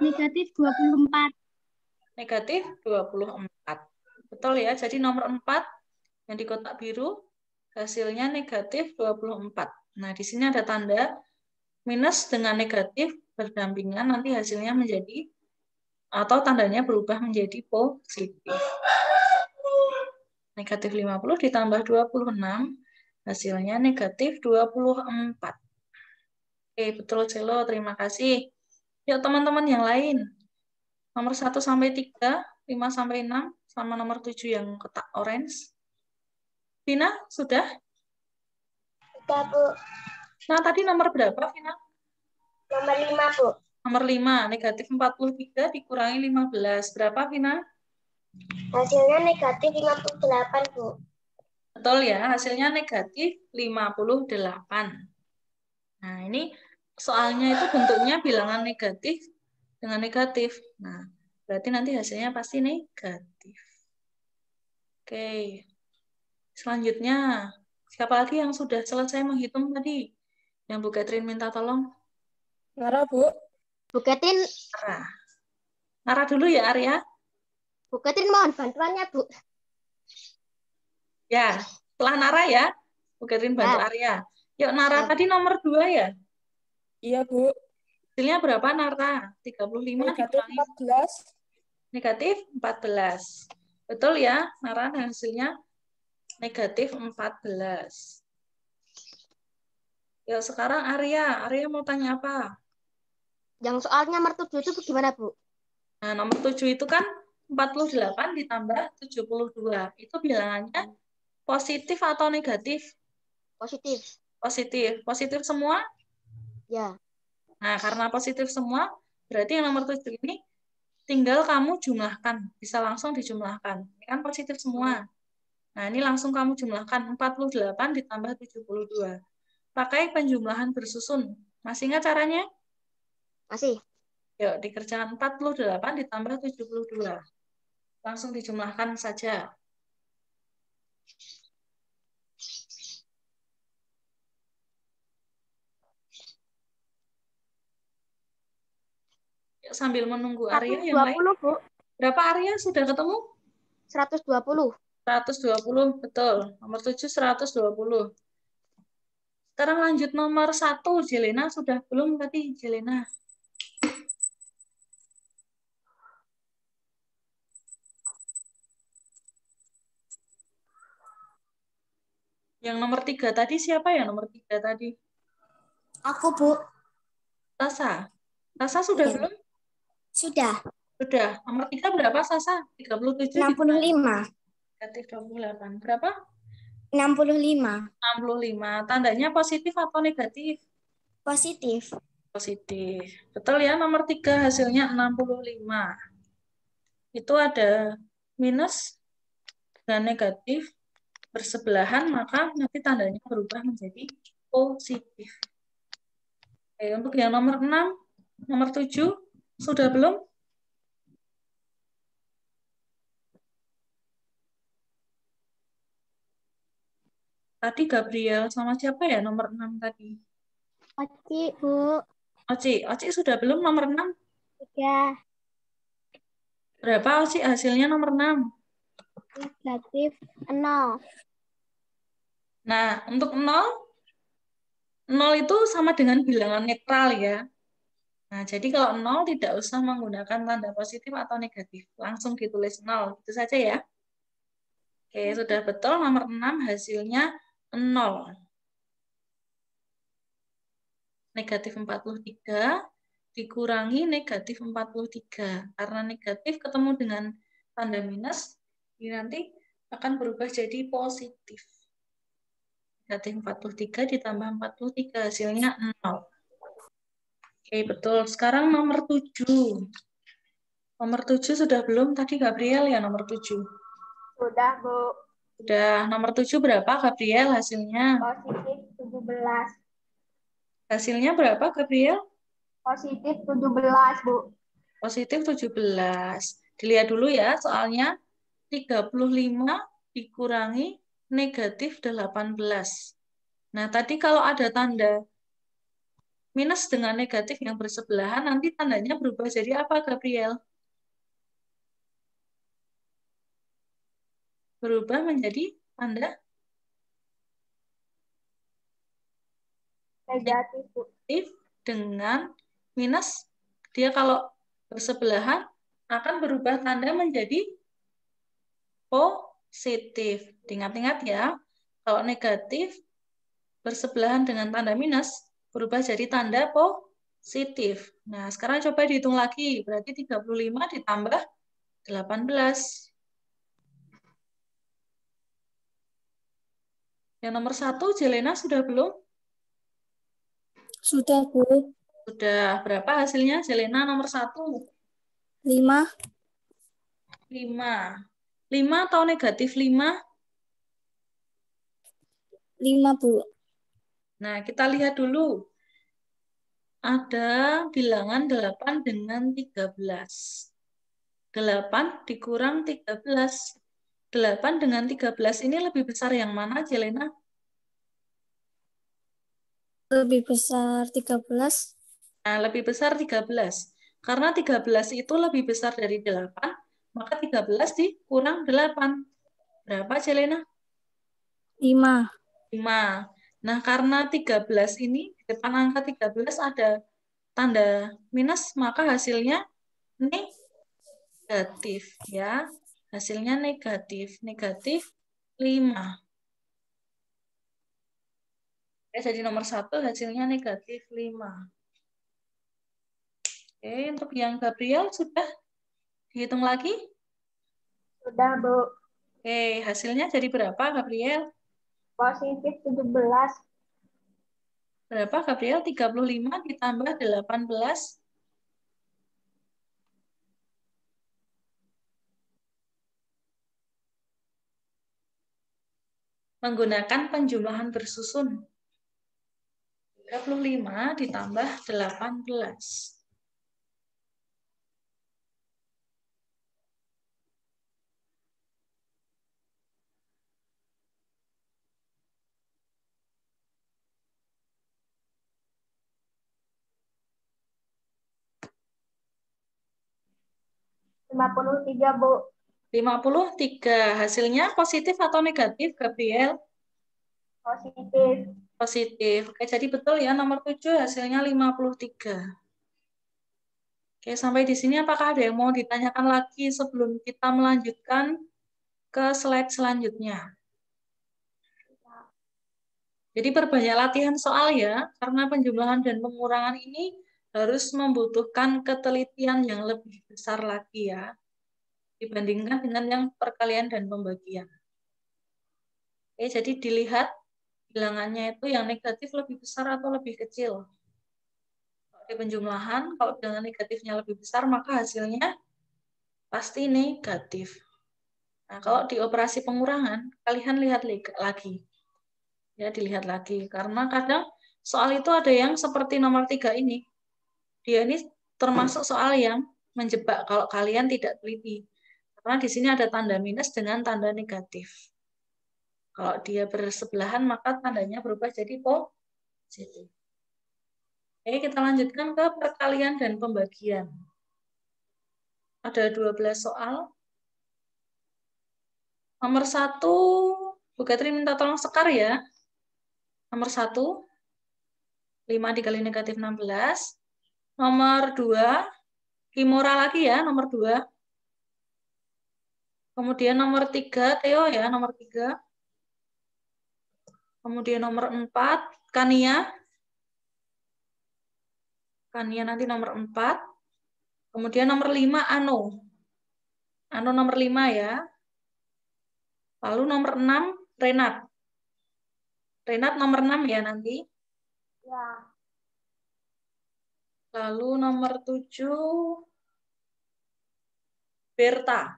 Negatif 24. Negatif 24. Betul ya, jadi nomor 4 yang di kotak biru hasilnya negatif 24. Nah, di sini ada tanda minus dengan negatif berdampingan, nanti hasilnya menjadi, atau tandanya berubah menjadi positif. Negatif 50 ditambah 26, hasilnya negatif 24. Oke, betul Celo, terima kasih. Yuk teman-teman yang lain. Nomor 1 sampai 3, 5 sampai 6, sama nomor 7 yang kotak orange. Vina, sudah? Sudah, Bu. Nah, tadi nomor berapa, Vina? Nomor 5, Bu. Nomor 5, negatif 43 dikurangi 15. Berapa, Vina? Hasilnya negatif 58, Bu. Betul ya, hasilnya negatif 58. Nah, ini soalnya itu bentuknya bilangan negatif dengan negatif. Nah, berarti nanti hasilnya pasti negatif. Oke. Selanjutnya, siapa lagi yang sudah selesai menghitung tadi? Yang Bu Catherine minta tolong? Nara, Bu. Bu Catherine, Nara. Nara dulu ya, Arya. Bu Catherine mohon bantuannya, Bu. Ya, setelah Nara ya. Bu Catherine bantu Ya. Arya. Yuk, Nara Ya. tadi nomor 2 ya? Iya, Bu. Hasilnya berapa, Nara? 35 Negatif dikurangi 14. negatif 14. Betul ya, Nara, hasilnya negatif 14. Yuk, sekarang Arya. Arya mau tanya apa? Yang soalnya nomor 7 itu gimana, Bu? Nah, nomor 7 itu kan 48 ditambah 72. Itu bilangannya positif atau negatif? Positif. Positif. Positif semua? Ya. Nah, karena positif semua, berarti yang nomor 7 ini tinggal kamu jumlahkan. Bisa langsung dijumlahkan. Ini kan positif semua. Nah, ini langsung kamu jumlahkan. 48 ditambah 72. Pakai penjumlahan bersusun. Masih ingat caranya? Masih. Yuk, dikerjakan 48 ditambah 72. Langsung dijumlahkan saja. Yuk, sambil menunggu Arya yang lain. 120, Bu. Berapa Arya sudah ketemu? 120. 120, betul. Nomor 7, 120. Sekarang lanjut nomor 1. Jelena sudah belum tadi, Jelena? Yang nomor 3 tadi siapa ya nomor 3 tadi? Aku, Bu. Sasa. Sasa sudah Iya. belum? Sudah. Sudah. Nomor 3 berapa Sasa? 37 65. negatif 28. Berapa? 65. 65. Tandanya positif atau negatif? Positif. Positif. Betul ya, nomor 3 hasilnya 65. Itu ada minus dan negatif bersebelahan, maka nanti tandanya berubah menjadi positif. Oke, untuk yang nomor 6, nomor 7, sudah belum? Tadi Gabriel sama siapa ya nomor 6 tadi? Oci, Bu. Oci. Oci sudah belum nomor 6? Sudah. Berapa Oci hasilnya nomor 6? Negatif 0. Nah, untuk 0, 0 itu sama dengan bilangan netral ya. Nah, jadi kalau 0 tidak usah menggunakan tanda positif atau negatif. Langsung ditulis 0. Itu saja ya. Oke, sudah betul. Nomor 6 hasilnya 0. Negatif 43 dikurangi negatif 43. Karena negatif ketemu dengan tanda minus, ini nanti akan berubah jadi positif. Negatif 43 ditambah 43 hasilnya 0. Oke, betul. Sekarang nomor 7. Nomor 7 sudah belum? Tadi Gabriel ya nomor 7. Sudah, Bu. Sudah. Nomor 7 berapa Gabriel hasilnya? Positif 17. Hasilnya berapa Gabriel? Positif 17, Bu. Positif 17. Dilihat dulu ya soalnya 35 dikurangi negatif 18. Nah, tadi kalau ada tanda minus dengan negatif yang bersebelahan, nanti tandanya berubah jadi apa, Gabriel? Berubah menjadi tanda Negatif, Bu. negatif dengan minus. Dia kalau bersebelahan akan berubah tanda menjadi positif. Ingat-ingat ya, kalau negatif bersebelahan dengan tanda minus, berubah jadi tanda positif. Nah, sekarang coba dihitung lagi. Berarti 35 ditambah 18. Yang nomor 1, Jelena sudah belum? Sudah, Bu. Sudah. Berapa hasilnya, Jelena nomor 1? 5. 5. 5 atau negatif 5? 5, Bu. Nah, kita lihat dulu. Ada bilangan 8 dengan 13. 8 dikurang 13. 8 dengan 13 ini lebih besar yang mana, Jelena? Lebih besar 13. Nah, lebih besar 13. Karena 13 itu lebih besar dari 8, maka 13 dikurang 8. Berapa, Jelena? 5. 5. Nah, karena 13 ini, di depan angka 13 ada tanda minus, maka hasilnya negatif. Ya, hasilnya negatif. Negatif 5. Jadi nomor 1 hasilnya negatif 5. Oke, untuk yang Gabriel sudah dihitung lagi? Sudah, Bu. Oke, hasilnya jadi berapa, Gabriel? Positif 17. Berapa, Gabriel? 35 ditambah 18. Menggunakan penjumlahan bersusun. 35 ditambah 18. tiga, Bu. 53. Hasilnya positif atau negatif, Gabriel? Positif. Positif. Oke, jadi betul ya, nomor 7 hasilnya 53. Oke, sampai di sini apakah ada yang mau ditanyakan lagi sebelum kita melanjutkan ke slide selanjutnya? Jadi perbanyak latihan soal ya, karena penjumlahan dan pengurangan ini harus membutuhkan ketelitian yang lebih besar lagi ya, dibandingkan dengan yang perkalian dan pembagian. Oke, jadi dilihat bilangannya itu yang negatif lebih besar atau lebih kecil. Di penjumlahan, kalau bilangan negatifnya lebih besar, maka hasilnya pasti negatif. Nah, kalau di operasi pengurangan, kalian lihat lagi. Ya, dilihat lagi. Karena kadang soal itu ada yang seperti nomor 3 ini. Dia ini termasuk soal yang menjebak kalau kalian tidak teliti. Karena di sini ada tanda minus dengan tanda negatif. Kalau dia bersebelahan, maka tandanya berubah jadi positif. Oke, kita lanjutkan ke perkalian dan pembagian. Ada 12 soal. Nomor 1, Bu Katri minta tolong Sekar ya. Nomor 1, 5 dikali negatif 16. Nomor 2, Kimura lagi ya, nomor 2. Kemudian nomor 3, Theo ya, nomor 3. Kemudian nomor 4, Kania. Kania nanti nomor 4. Kemudian nomor 5, Ano. Ano nomor 5 ya. Lalu nomor 6, Renat. Renat nomor 6 ya nanti. Ya. Lalu nomor 7, Berta.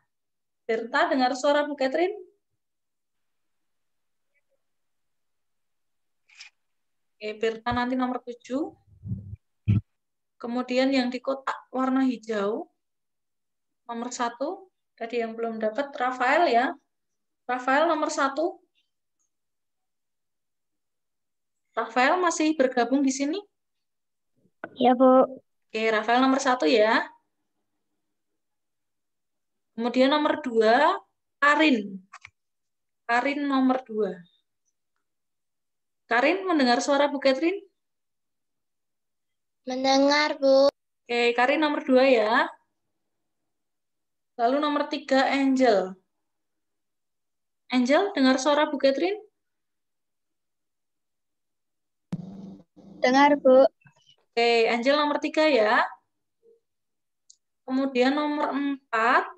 Berta dengar suara Bu Catherine? Oke, Berta nanti nomor 7. Kemudian yang di kotak warna hijau, nomor 1. Tadi yang belum dapat, Rafael ya. Rafael nomor 1. Rafael masih bergabung di sini? Ya, Bu. Oke, Rafael nomor 1 ya. Kemudian nomor 2, Karin. Karin nomor 2. Karin mendengar suara Bu Catherine? Mendengar, Bu. Oke, Karin nomor 2 ya. Lalu nomor 3, Angel. Angel, dengar suara Bu Catherine? Dengar, Bu. Oke, Angel nomor 3 ya. Kemudian nomor 4,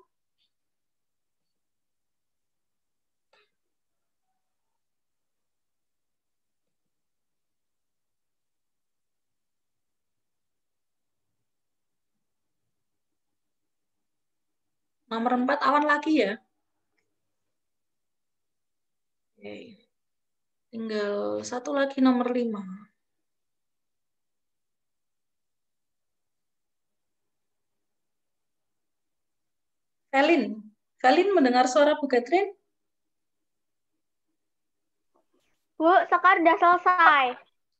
nomor 4 Awan lagi ya. Oke. Tinggal satu lagi nomor 5. Velin. Velin mendengar suara Bu Catherine? Bu, Sekar udah selesai.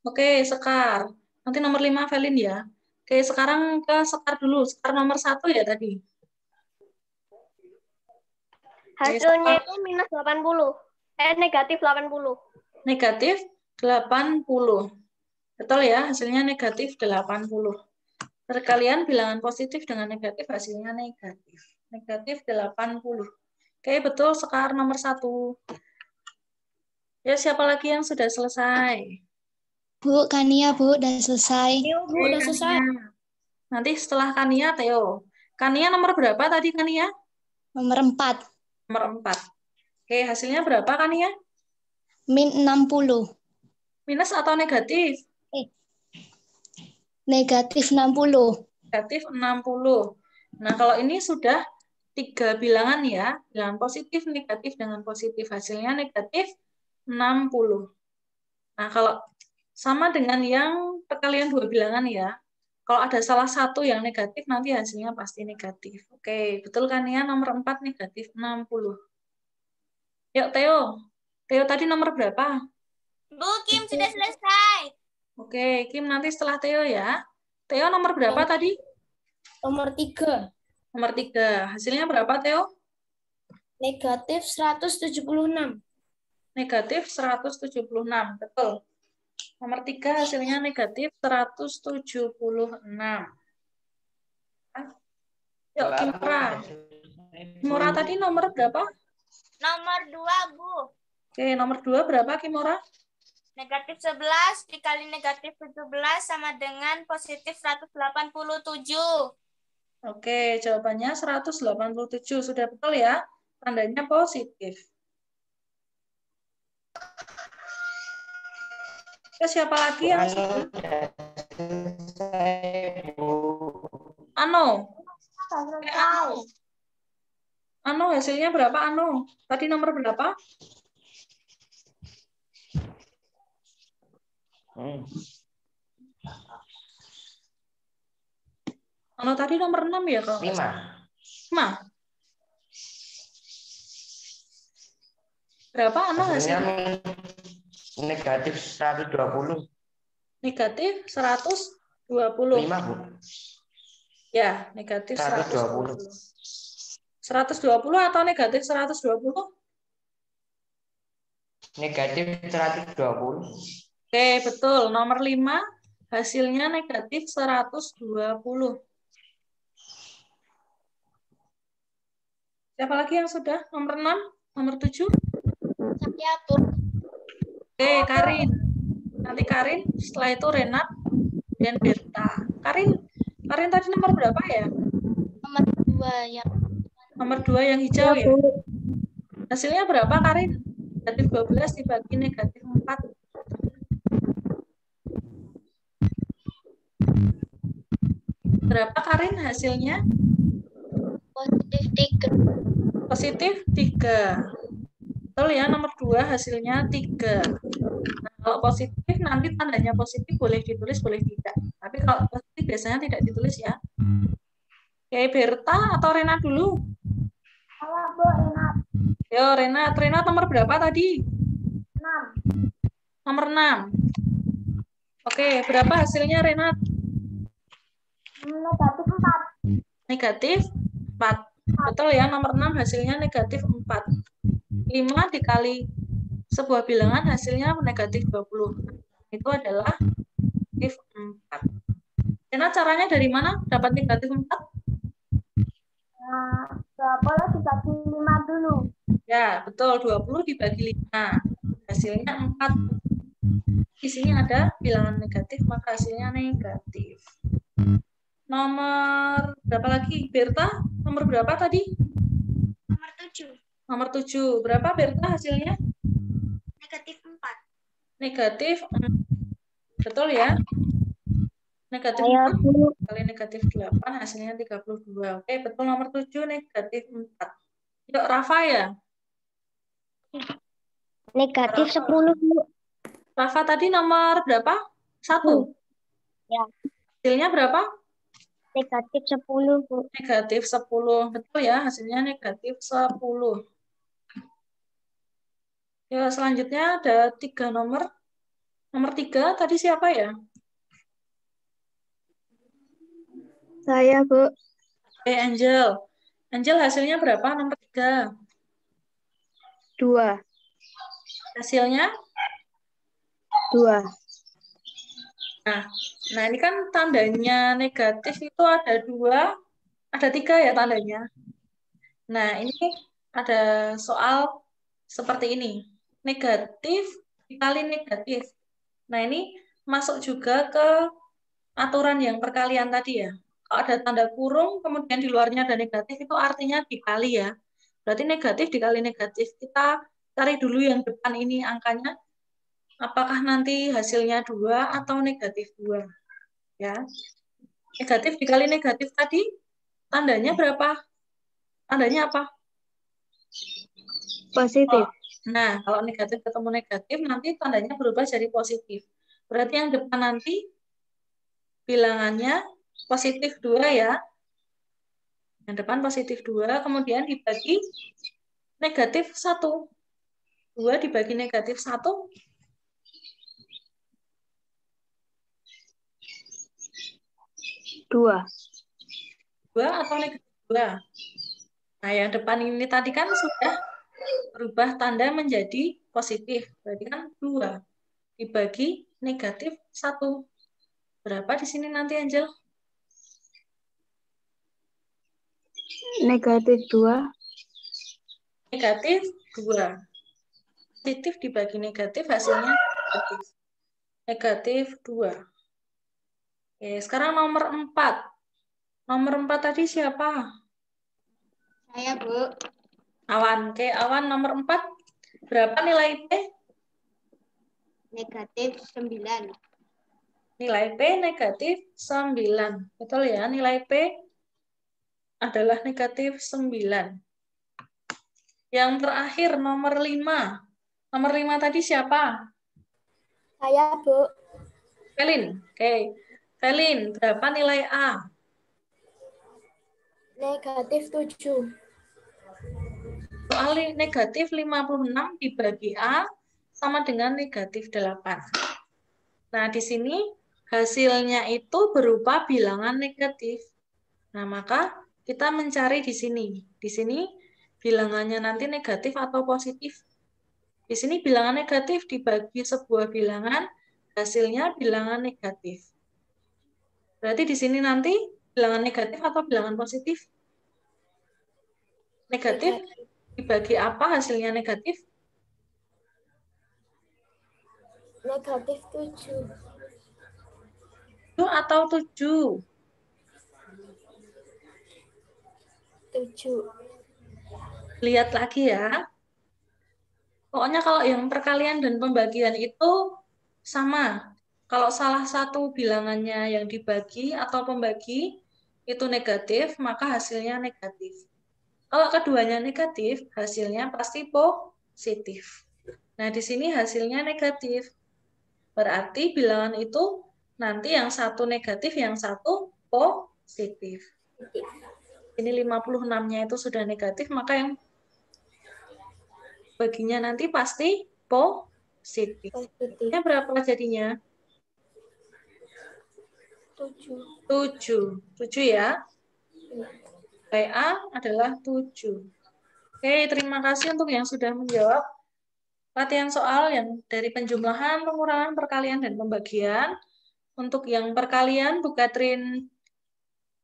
Oke, Sekar. Nanti nomor 5 Velin ya. Oke, sekarang ke Sekar dulu. Sekar nomor 1 ya tadi. Hasilnya itu minus 80. Negatif 80. Negatif 80. Betul ya, hasilnya negatif 80. Perkalian bilangan positif dengan negatif, hasilnya negatif. Negatif 80. Oke, betul, Sekar nomor 1. Ya, siapa lagi yang sudah selesai? Bu, Kania, Bu, udah selesai. Bu, udah selesai. Nanti setelah Kania, Theo. Kania nomor berapa tadi, Kania? Nomor 4. Nomor 4. Oke, hasilnya berapa, Kania? Min 60. Minus atau negatif? Negatif 60. Negatif 60. Nah, kalau ini sudah 3 bilangan ya, bilangan positif, negatif, dengan positif. Hasilnya negatif 60. Nah, kalau sama dengan yang perkalian 2 bilangan ya, kalau ada salah satu yang negatif, nanti hasilnya pasti negatif. Oke, betul kan ya? Nomor 4 negatif 60. Yuk, Theo. Theo tadi nomor berapa? Bu, Kim sudah selesai. Oke, Kim nanti setelah Theo ya. Theo nomor berapa tadi? Nomor 3. Nomor 3. Hasilnya berapa, Theo? Negatif 176. Negatif 176. Betul. Nomor 3 hasilnya negatif 176. Yuk, Kimura. Kimura tadi nomor berapa? Nomor 2, Bu. Oke, nomor 2 berapa, Kimura? Negatif 11 dikali negatif 17 sama dengan positif 187. Oke, jawabannya 187. Sudah betul ya? Tandanya positif. Ya, siapa lagi yang Ano? Ano, hasilnya berapa, Ano? Tadi nomor berapa? Ano tadi nomor 6 ya, kalau 5. 5. Berapa, Ano, hasilnya? Negatif 120. Negatif 120. 5, Bu. Ya, negatif 120. 120 atau negatif 120? Negatif 120. Oke, betul. Nomor 5, hasilnya negatif 120. Siapa lagi yang sudah? Nomor 6? Nomor 7? Saya, Bu. Oke, Karin. Nanti Karin, setelah itu Renat, dan Berta. Karin tadi nomor berapa ya? Nomor 2 ya. Nomor 2 yang hijau ya? Hasilnya berapa, Karin? Negatif 12 dibagi negatif 4. Berapa, Karin, hasilnya? Positif 3. Positif 3. Betul ya, nomor 2 hasilnya 3. Nah, kalau positif nanti tandanya positif boleh ditulis, boleh tidak. Tapi kalau positif biasanya tidak ditulis ya. Oke, Berta atau Renat dulu? Halo, Bu, Renat. Yo, Renat. Renat nomor berapa tadi? 6. Nomor 6. Oke, berapa hasilnya, Renat? Negatif 4. Negatif 4. Betul ya, nomor 6 hasilnya negatif 4. 5 dikali sebuah bilangan hasilnya negatif 20. Itu adalah negatif 4. Karena caranya dari mana dapat negatif 4? Nah, 20 dibagi 5 dulu. Ya, betul. 20 dibagi 5. Hasilnya 4. Di sini ada bilangan negatif, maka hasilnya negatif. Nomor berapa lagi? Berta, nomor berapa tadi? Nomor 7. Nomor 7. Berapa Berta hasilnya? Negatif 4. Negatif 4. Betul ya? Negatif Saya 4 Bu. kali negatif 8 hasilnya 32. Oke, betul nomor 7 negatif 4. Yuk, Rafa ya? Negatif Rafa. 10, Bu. Rafa tadi nomor berapa? 1. Ya. Hasilnya berapa? Negatif 10, Bu. Negatif 10. Betul ya, hasilnya negatif 10. Ya, selanjutnya ada 3 nomor. Nomor 3 tadi siapa ya? Saya, Bu. Angel. Angel hasilnya berapa? Nomor 3. 2. Hasilnya? 2. Nah, ini kan tandanya negatif itu ada 2, ada 3 ya tandanya. Nah, ini ada soal seperti ini. Negatif dikali negatif. Nah, ini masuk juga ke aturan yang perkalian tadi ya. Kalau ada tanda kurung, kemudian di luarnya ada negatif, itu artinya dikali ya. Berarti negatif dikali negatif. Kita cari dulu yang depan ini angkanya. Apakah nanti hasilnya 2 atau negatif 2. Ya. Negatif dikali negatif tadi, tandanya berapa? Tandanya apa? Positif. Nah, kalau negatif ketemu negatif, nanti tandanya berubah jadi positif. Berarti yang depan nanti bilangannya positif 2 ya. Yang depan positif 2, kemudian dibagi negatif 1. 2 dibagi negatif 1. 2. 2 atau negatif 2. Nah, yang depan ini tadi kan sudah berubah tanda menjadi positif. Berarti kan 2 dibagi negatif 1. Berapa di sini nanti, Angel? Negatif 2. Negatif 2. Positif dibagi negatif, hasilnya negatif. Negatif 2. Oke, sekarang nomor 4. Nomor 4 tadi siapa? Saya, Bu. Awan. Oke, Awan nomor 4. Berapa nilai P? Negatif 9. Nilai P negatif 9. Betul ya, nilai P adalah negatif 9. Yang terakhir, nomor 5. Nomor 5 tadi siapa? Saya, Bu. Felin. Oke. Felin, berapa nilai A? Negatif 7. Soal negatif 56 dibagi A sama dengan negatif 8. Nah, di sini hasilnya itu berupa bilangan negatif. Nah, maka kita mencari di sini. Di sini bilangannya nanti negatif atau positif. Di sini bilangan negatif dibagi sebuah bilangan, hasilnya bilangan negatif. Berarti di sini nanti bilangan negatif atau bilangan positif? Negatif dibagi apa hasilnya negatif? Negatif 7. 7 atau 7? 7. Lihat lagi ya. Pokoknya kalau yang perkalian dan pembagian itu sama. Kalau salah satu bilangannya yang dibagi atau pembagi itu negatif, maka hasilnya negatif. Kalau keduanya negatif, hasilnya pasti positif. Nah, di sini hasilnya negatif. Berarti bilangan itu nanti yang satu negatif, yang satu positif. Ini 56-nya itu sudah negatif, maka yang baginya nanti pasti positif. Positif. Ini berapa jadinya? 7. 7. 7 ya. PA adalah 7. Oke, terima kasih untuk yang sudah menjawab latihan soal yang dari penjumlahan, pengurangan, perkalian, dan pembagian. Untuk yang perkalian, Bu Katrin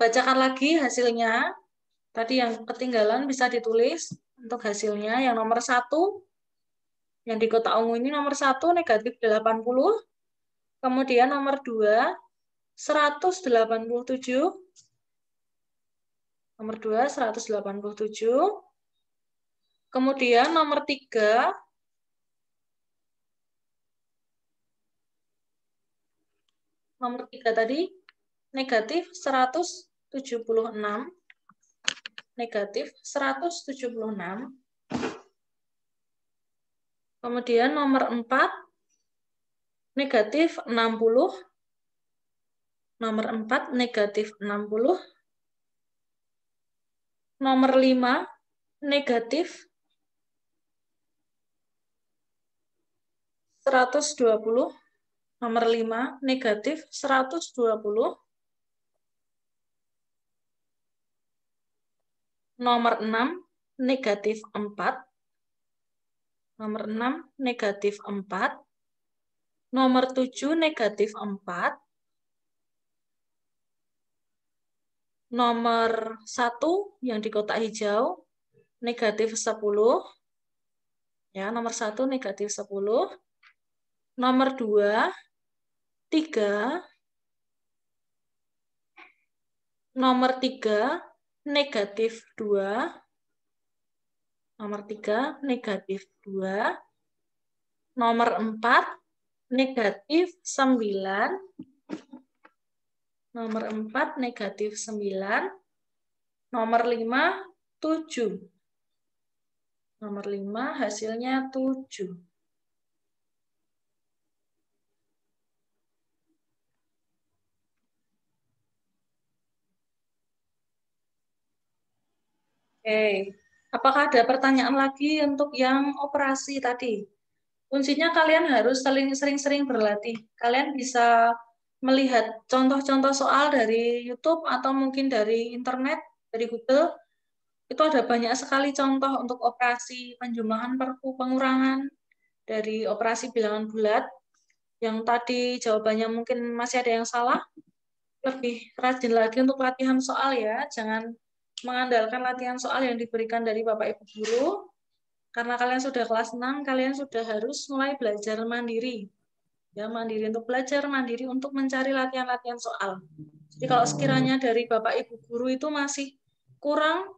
bacakan lagi hasilnya. Tadi yang ketinggalan bisa ditulis untuk hasilnya. Yang nomor 1, yang di kotak ungu ini nomor 1 negatif 80. Kemudian nomor 2, 187. Nomor 2, 187. Kemudian nomor 3, tadi negatif 176. Negatif 176. Kemudian nomor 4, negatif 60. Nomor 4, negatif 60. Nomor 5, negatif 120. Nomor 5, negatif 120. Nomor 6, negatif 4. Nomor 6, negatif 4. Nomor 7, negatif 4. Nomor 1 yang di kotak hijau, negatif 10. Ya, nomor 1, negatif 10. Nomor 2, 3. Nomor 3, negatif 2. Nomor 3, negatif 2. Nomor 4, negatif 9. Nomor 4, negatif 9. Nomor 5, 7. Nomor 5, hasilnya 7. Oke, apakah ada pertanyaan lagi untuk yang operasi tadi? Kuncinya kalian harus sering-sering berlatih. Kalian bisa melihat contoh-contoh soal dari YouTube atau mungkin dari internet, dari Google. Itu ada banyak sekali contoh untuk operasi penjumlahan, pengurangan, dari operasi bilangan bulat. Yang tadi jawabannya mungkin masih ada yang salah. Lebih rajin lagi untuk latihan soal ya. Jangan mengandalkan latihan soal yang diberikan dari Bapak Ibu Guru. Karena kalian sudah kelas 6, kalian sudah harus mulai belajar mandiri. Ya, mandiri untuk belajar, mandiri untuk mencari latihan-latihan soal. Jadi kalau sekiranya dari Bapak Ibu Guru itu masih kurang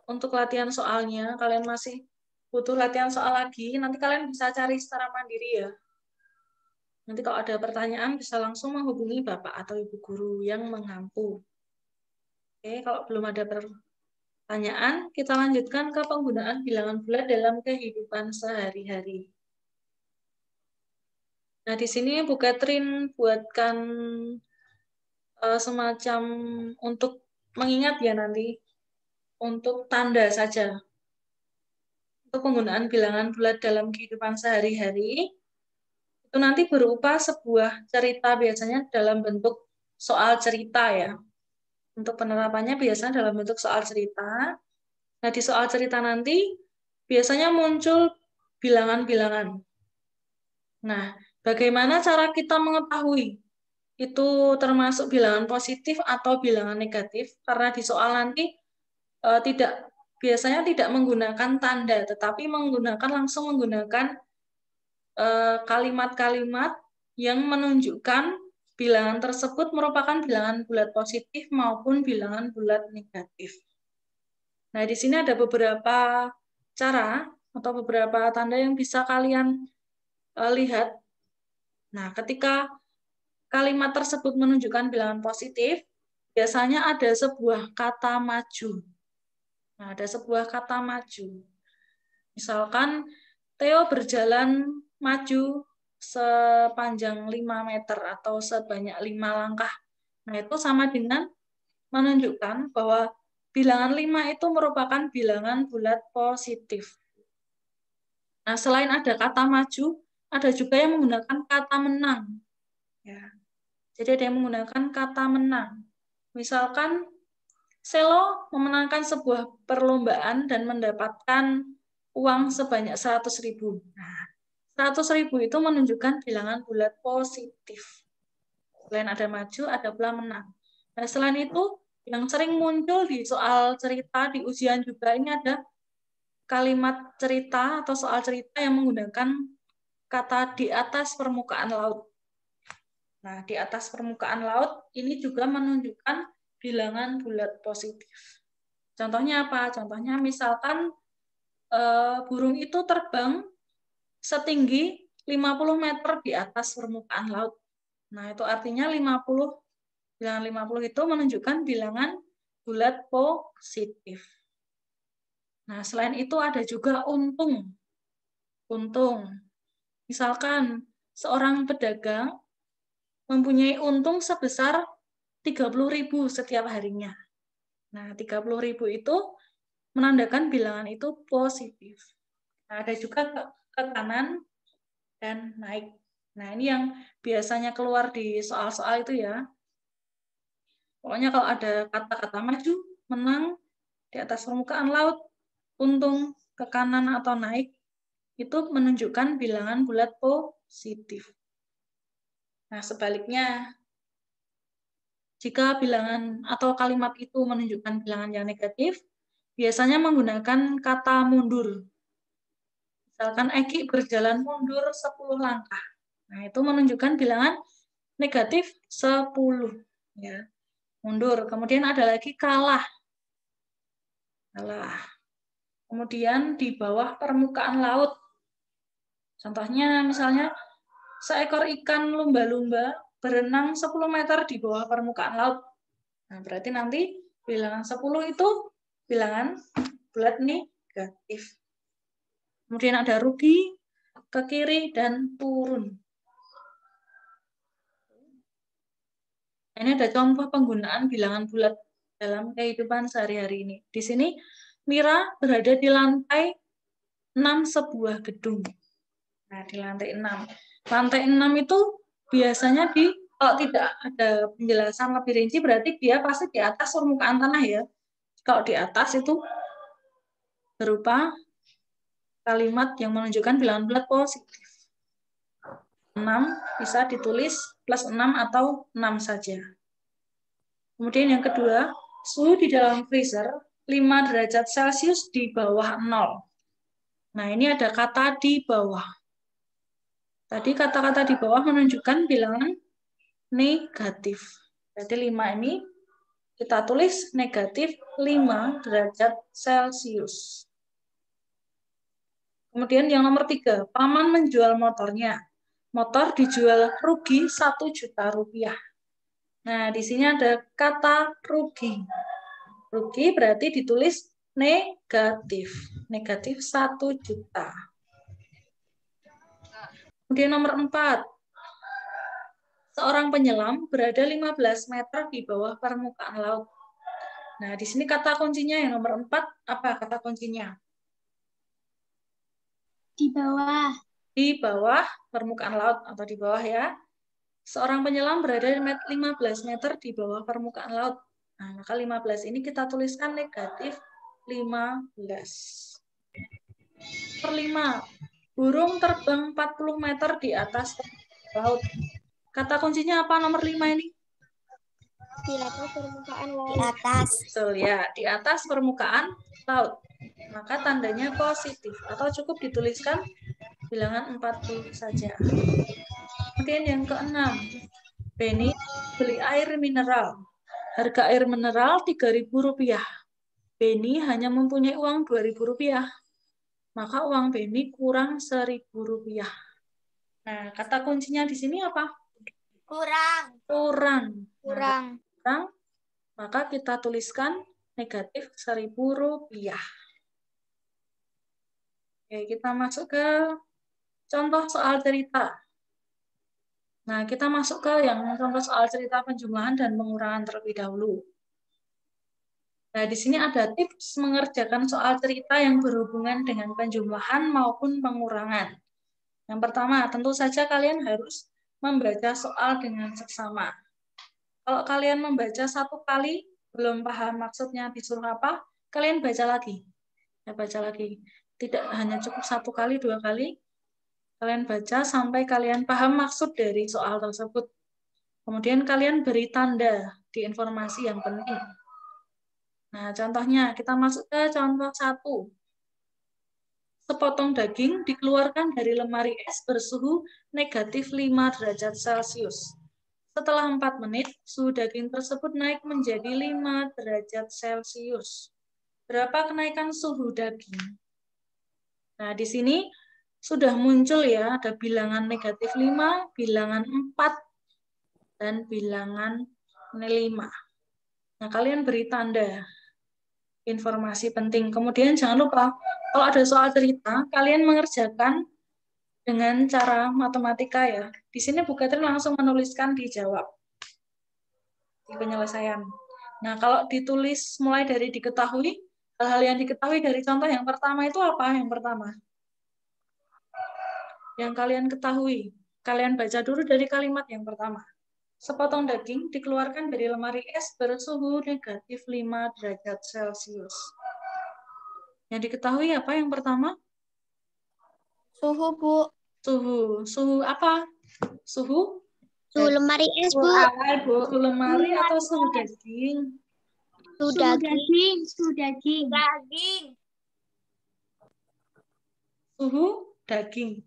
untuk latihan soalnya, kalian masih butuh latihan soal lagi, nanti kalian bisa cari secara mandiri ya. Nanti kalau ada pertanyaan bisa langsung menghubungi Bapak atau Ibu Guru yang mengampu. Oke, kalau belum ada pertanyaan, kita lanjutkan ke penggunaan bilangan bulat dalam kehidupan sehari-hari. Nah, di sini Bu Katrin buatkan semacam untuk mengingat ya nanti, untuk tanda saja. Untuk penggunaan bilangan bulat dalam kehidupan sehari-hari, itu nanti berupa sebuah cerita, biasanya dalam bentuk soal cerita ya. Untuk penerapannya biasanya dalam bentuk soal cerita. Nah, di soal cerita nanti biasanya muncul bilangan-bilangan. Nah, bagaimana cara kita mengetahui itu termasuk bilangan positif atau bilangan negatif? Karena di soal nanti biasanya tidak menggunakan tanda, tetapi langsung menggunakan kalimat-kalimat yang menunjukkan bilangan tersebut merupakan bilangan bulat positif maupun bilangan bulat negatif. Nah, di sini ada beberapa cara atau beberapa tanda yang bisa kalian lihat. Nah, ketika kalimat tersebut menunjukkan bilangan positif, biasanya ada sebuah kata maju. Nah, ada sebuah kata maju. Misalkan, Theo berjalan maju sepanjang 5 meter atau sebanyak 5 langkah. Nah, itu sama dengan menunjukkan bahwa bilangan 5 itu merupakan bilangan bulat positif. Nah, selain ada kata maju, ada juga yang menggunakan kata menang. Ya. Jadi ada yang menggunakan kata menang. Misalkan, Selo memenangkan sebuah perlombaan dan mendapatkan uang sebanyak 100.000. Nah, 100.000 itu menunjukkan bilangan bulat positif. Selain ada maju, ada pula menang. Nah, selain itu, yang sering muncul di soal cerita, di ujian juga, ini ada kalimat cerita atau soal cerita yang menggunakan kata di atas permukaan laut. Nah, di atas permukaan laut ini juga menunjukkan bilangan bulat positif. Contohnya apa? Contohnya misalkan burung itu terbang setinggi 50 meter di atas permukaan laut. Nah, itu artinya 50, bilangan 50 itu menunjukkan bilangan bulat positif. Nah, selain itu ada juga untung. Untung. Misalkan seorang pedagang mempunyai untung sebesar 30.000 setiap harinya. Nah, 30.000 itu menandakan bilangan itu positif. Nah, ada juga ke kanan dan naik. Nah, ini yang biasanya keluar di soal-soal itu ya. Pokoknya kalau ada kata-kata maju, menang, di atas permukaan laut, untung, ke kanan atau naik, itu menunjukkan bilangan bulat positif. Nah, sebaliknya, jika bilangan atau kalimat itu menunjukkan bilangan yang negatif, biasanya menggunakan kata mundur. Misalkan Eki berjalan mundur 10 langkah. Nah, itu menunjukkan bilangan negatif 10. Ya. Mundur. Kemudian ada lagi kalah. Kalah. Kemudian di bawah permukaan laut. Contohnya misalnya seekor ikan lumba-lumba berenang 10 meter di bawah permukaan laut. Nah, berarti nanti bilangan 10 itu bilangan bulat negatif. Kemudian ada rugi, ke kiri, dan turun. Ini ada contoh penggunaan bilangan bulat dalam kehidupan sehari-hari ini. Di sini Mira berada di lantai 6 sebuah gedung. Nah, di lantai 6. Lantai 6 itu biasanya kalau tidak ada penjelasan lebih rinci, berarti dia pasti di atas permukaan tanah ya. Kalau di atas itu berupa kalimat yang menunjukkan bilangan bulat positif. 6 bisa ditulis plus 6 atau 6 saja. Kemudian yang kedua, suhu di dalam freezer 5 derajat Celcius di bawah 0. Nah, ini ada kata di bawah. Tadi kata-kata di bawah menunjukkan bilangan negatif. Berarti 5 ini kita tulis negatif 5 derajat Celcius. Kemudian yang nomor 3, paman menjual motornya. Motor dijual rugi 1 juta rupiah. Nah, di sini ada kata rugi. Rugi berarti ditulis negatif. Negatif 1 juta. Kemudian nomor 4. Seorang penyelam berada 15 meter di bawah permukaan laut. Nah, di sini kata kuncinya yang nomor 4, apa kata kuncinya? Di bawah. Di bawah permukaan laut atau di bawah ya. Seorang penyelam berada 15 meter di bawah permukaan laut. Nah, maka 15 ini kita tuliskan negatif 15. Per 5. Burung terbang 40 meter di atas laut. Kata kuncinya apa nomor 5 ini? Di atas permukaan laut. Di atas. Betul ya, di atas permukaan laut. Maka tandanya positif atau cukup dituliskan bilangan 40 saja. Kemudian yang ke-6. Beni beli air mineral. Harga air mineral Rp3.000. Beni hanya mempunyai uang Rp2.000. Maka uang Beni kurang Rp1.000. Nah, kata kuncinya di sini apa? Kurang. Kurang. Kurang. Kurang. Maka kita tuliskan negatif Rp1.000. Oke, kita masuk ke contoh soal cerita. Nah, kita masuk ke yang contoh soal cerita penjumlahan dan pengurangan terlebih dahulu. Nah, di sini ada tips mengerjakan soal cerita yang berhubungan dengan penjumlahan maupun pengurangan. Yang pertama, tentu saja kalian harus membaca soal dengan seksama. Kalau kalian membaca satu kali, belum paham maksudnya disuruh apa, kalian baca lagi. Ya, baca lagi. Tidak hanya cukup satu kali, dua kali. Kalian baca sampai kalian paham maksud dari soal tersebut. Kemudian kalian beri tanda di informasi yang penting. Nah, contohnya kita masuk ke contoh 1. Sepotong daging dikeluarkan dari lemari es bersuhu negatif 5 derajat Celcius. Setelah 4 menit, suhu daging tersebut naik menjadi 5 derajat Celcius. Berapa kenaikan suhu daging? Nah, di sini sudah muncul ya, ada bilangan negatif 5, bilangan 4, dan bilangan 5. Nah, kalian beri tanda informasi penting. Kemudian jangan lupa, kalau ada soal cerita, kalian mengerjakan dengan cara matematika ya. Di sini Bu Catherine langsung menuliskan dijawab di penyelesaian. Nah, kalau ditulis mulai dari diketahui, hal-hal yang diketahui dari contoh yang pertama itu apa? Yang pertama, yang kalian ketahui. Kalian baca dulu dari kalimat yang pertama. Sepotong daging dikeluarkan dari lemari es bersuhu negatif 5 derajat Celcius. Yang diketahui apa yang pertama? Suhu, Bu. Suhu apa? Suhu Suhu lemari es, Bu. Suhu lemari atau suhu daging? Suhu daging. Suhu daging. Daging.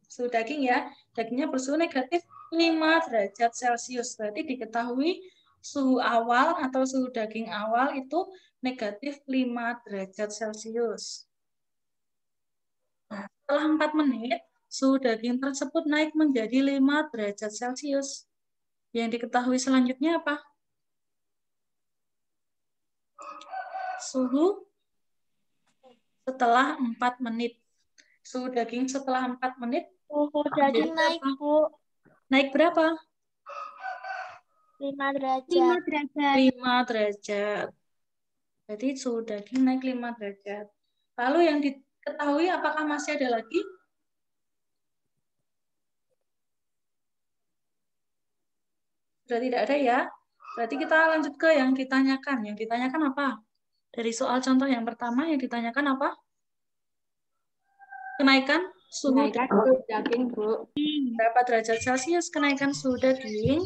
Suhu daging ya. Dagingnya bersuhu negatif 5 derajat Celcius. Berarti diketahui suhu awal atau suhu daging awal itu negatif 5 derajat Celcius. Nah, setelah 4 menit, suhu daging tersebut naik menjadi 5 derajat Celcius. Yang diketahui selanjutnya apa? Suhu setelah 4 menit. Suhu daging setelah 4 menit. Suhu daging naik, Bu. Naik berapa? 5 derajat. 5 derajat. 5 derajat. Jadi suhu daging naik 5 derajat. Lalu yang diketahui apakah masih ada lagi? Sudah tidak ada ya. Berarti kita lanjut ke yang ditanyakan. Yang ditanyakan apa? Dari soal contoh yang pertama yang ditanyakan apa? Kenaikan suhu daging, Bu. berapa derajat Celcius kenaikan suhu daging?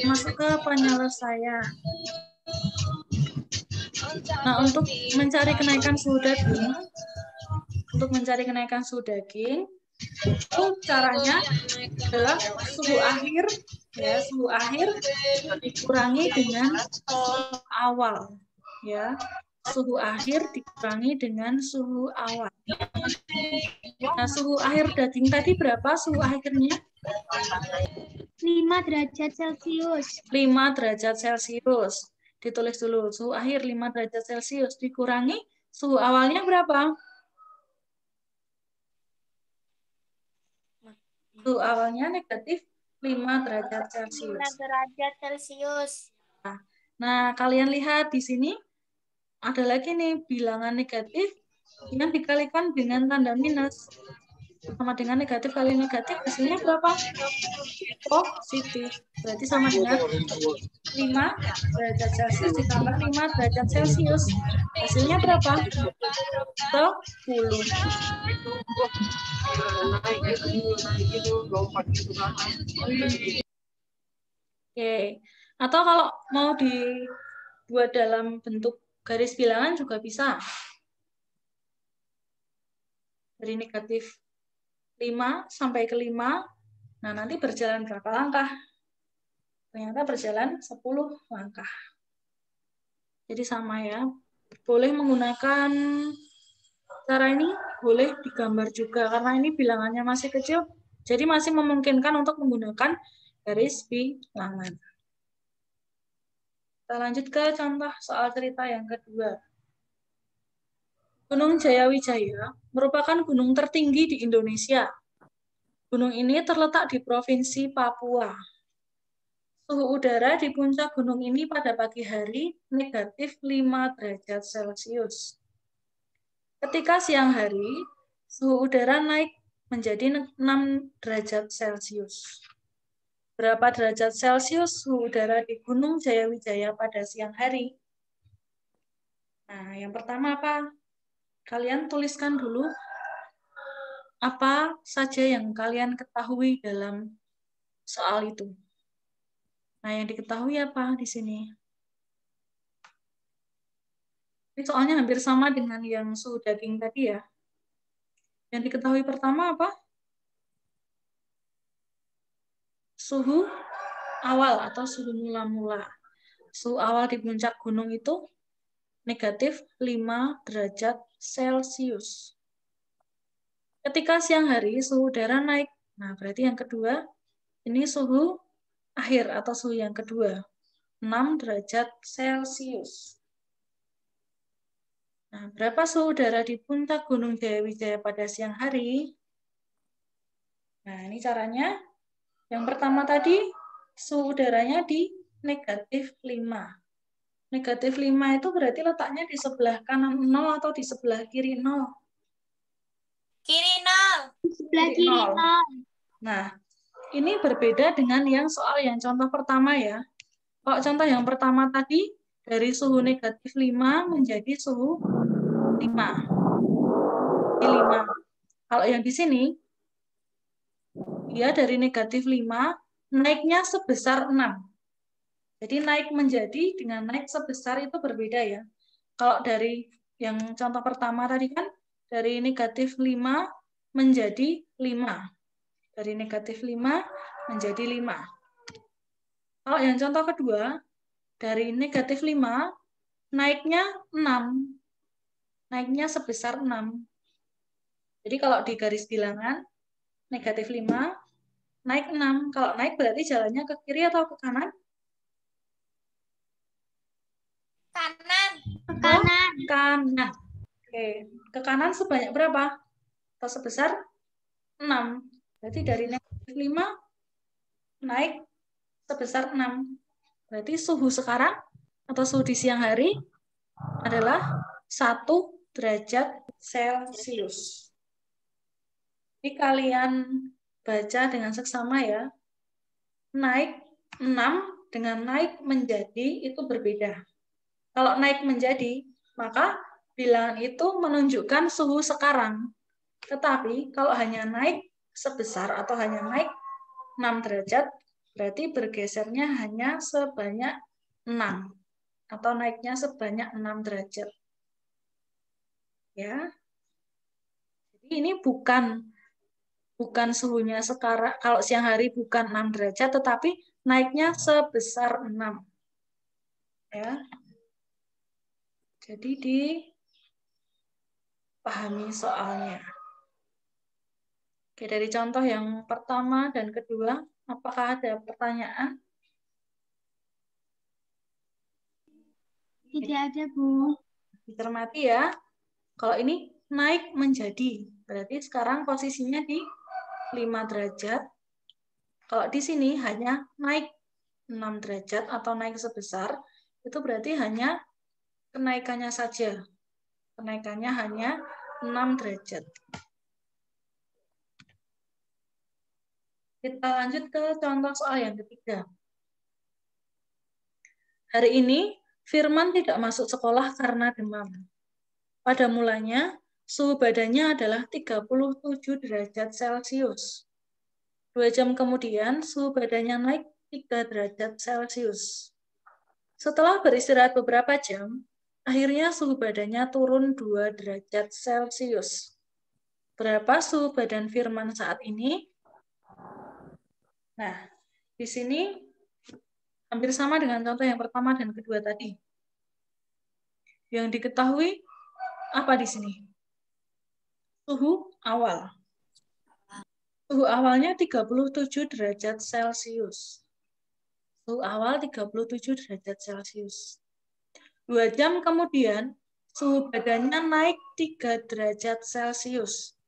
Masuk ke penyelesaian. Nah, untuk mencari kenaikan suhu daging, itu caranya adalah suhu akhir, ya, suhu akhir dikurangi dengan awal, ya. Suhu akhir dikurangi dengan suhu awal. Nah, suhu akhir daging tadi berapa suhu akhirnya? 5 derajat Celcius. 5 derajat Celcius. Ditulis dulu, suhu akhir 5 derajat Celcius dikurangi suhu awalnya berapa? Suhu awalnya negatif 5 derajat Celcius. 5 derajat Celcius. Nah, kalian lihat di sini ada lagi nih bilangan negatif yang dikalikan dengan tanda minus. Sama dengan negatif kali negatif, hasilnya berapa? Positif. Berarti sama dengan 5 derajat Celcius ditambah 5 derajat Celcius. Hasilnya berapa? 10. Oke. Atau kalau mau dibuat dalam bentuk garis bilangan juga bisa. Dari negatif 5 sampai ke 5. Nah, nanti berjalan berapa langkah? Ternyata berjalan 10 langkah. Jadi sama ya. Boleh menggunakan cara ini, boleh digambar juga. Karena ini bilangannya masih kecil, jadi masih memungkinkan untuk menggunakan garis bilangan. Kita lanjut ke contoh soal cerita yang kedua. Gunung Jayawijaya merupakan gunung tertinggi di Indonesia. Gunung ini terletak di Provinsi Papua. Suhu udara di puncak gunung ini pada pagi hari negatif 5 derajat Celcius. Ketika siang hari, suhu udara naik menjadi 6 derajat Celcius. berapa derajat Celcius suhu udara di Gunung Jayawijaya pada siang hari? Nah, yang pertama apa? Kalian tuliskan dulu apa saja yang kalian ketahui dalam soal itu. Nah, yang diketahui apa di sini? Ini soalnya hampir sama dengan yang suhu daging tadi ya. Yang diketahui pertama apa? Suhu awal atau suhu mula-mula. Suhu awal di puncak gunung itu negatif 5 derajat Celcius. Ketika siang hari, suhu udara naik. Nah, berarti yang kedua, ini suhu akhir atau suhu yang kedua, 6 derajat Celcius. Nah, berapa suhu udara di puncak Gunung Jayawijaya pada siang hari? Nah, ini caranya. Yang pertama tadi, suhu udaranya di negatif 5. Negatif 5 itu berarti letaknya di sebelah kanan 0 atau di sebelah kiri 0? Kiri 0. Sebelah kiri 0. Nah, ini berbeda dengan yang soal yang contoh pertama ya. Kalau contoh yang pertama tadi, dari suhu negatif 5 menjadi suhu 5. Di 5. Kalau yang di sini, dia dari negatif 5, naiknya sebesar 6. Jadi naik menjadi dengan naik sebesar itu berbeda ya. Kalau dari yang contoh pertama tadi kan, dari negatif 5 menjadi 5. Dari negatif 5 menjadi 5. Kalau yang contoh kedua, dari negatif 5, naiknya 6. Naiknya sebesar 6. Jadi kalau di garis bilangan, negatif 5, naik 6. Kalau naik berarti jalannya ke kiri atau ke kanan? Kanan. Kanan. Kanan. Oke. Ke kanan sebanyak berapa? Atau sebesar 6. Berarti dari negatif 5, naik sebesar 6. Berarti suhu sekarang atau suhu di siang hari adalah 1 derajat Celcius. Jadi kalian baca dengan seksama ya. Naik 6 dengan naik menjadi itu berbeda. Kalau naik menjadi, maka bilangan itu menunjukkan suhu sekarang. Tetapi kalau hanya naik sebesar atau hanya naik 6 derajat, berarti bergesernya hanya sebanyak 6. Atau naiknya sebanyak 6 derajat. Ya. Jadi ini bukan suhunya sekarang, kalau siang hari bukan 6 derajat, tetapi naiknya sebesar 6. Ya. Jadi dipahami soalnya. Oke, dari contoh yang pertama dan kedua, apakah ada pertanyaan? Tidak ada, Bu. Dicermati ya. Kalau ini naik menjadi, berarti sekarang posisinya di 5 derajat. Kalau di sini hanya naik 6 derajat atau naik sebesar, itu berarti hanya kenaikannya saja. Kenaikannya hanya 6 derajat. Kita lanjut ke contoh soal yang ketiga. Hari ini, Firman tidak masuk sekolah karena demam. Pada mulanya, suhu badannya adalah 37 derajat Celcius. 2 jam kemudian, suhu badannya naik 3 derajat Celcius. Setelah beristirahat beberapa jam, akhirnya suhu badannya turun 2 derajat Celcius. Berapa suhu badan Firman saat ini? Nah, di sini hampir sama dengan contoh yang pertama dan kedua tadi. Yang diketahui apa di sini? Suhu awal. Suhu awalnya 37 derajat Celcius. Suhu awal 37 derajat Celcius. 2 jam kemudian, suhu badannya naik 3 derajat Celcius.